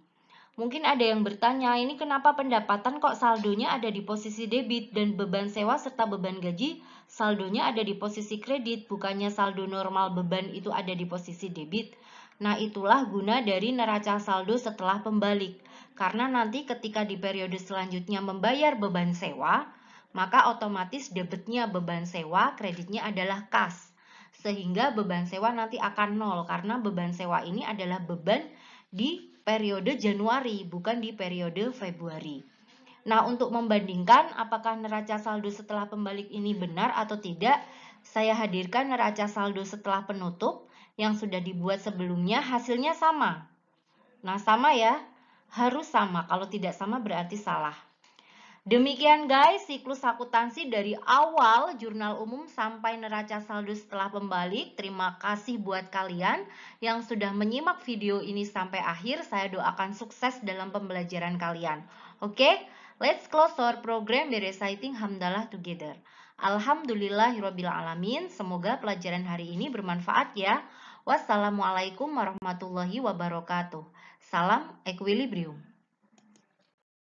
Mungkin ada yang bertanya, ini kenapa pendapatan kok saldonya ada di posisi debit dan beban sewa serta beban gaji saldonya ada di posisi kredit, bukannya saldo normal beban itu ada di posisi debit? Nah, itulah guna dari neraca saldo setelah pembalik. Karena nanti ketika di periode selanjutnya membayar beban sewa, maka otomatis debitnya beban sewa, kreditnya adalah kas. Sehingga beban sewa nanti akan nol karena beban sewa ini adalah beban di periode Januari, bukan di periode Februari. Nah, untuk membandingkan apakah neraca saldo setelah pembalik ini benar atau tidak, saya hadirkan neraca saldo setelah penutup yang sudah dibuat sebelumnya, hasilnya sama. Nah, sama ya, harus sama. Kalau tidak sama berarti salah. Demikian guys, siklus akuntansi dari awal jurnal umum sampai neraca saldo setelah pembalik. Terima kasih buat kalian yang sudah menyimak video ini sampai akhir. Saya doakan sukses dalam pembelajaran kalian. Oke, let's close our program by reciting hamdalah together. Alhamdulillahirrabbilalamin. Semoga pelajaran hari ini bermanfaat ya. Wassalamualaikum warahmatullahi wabarakatuh. Salam equilibrium.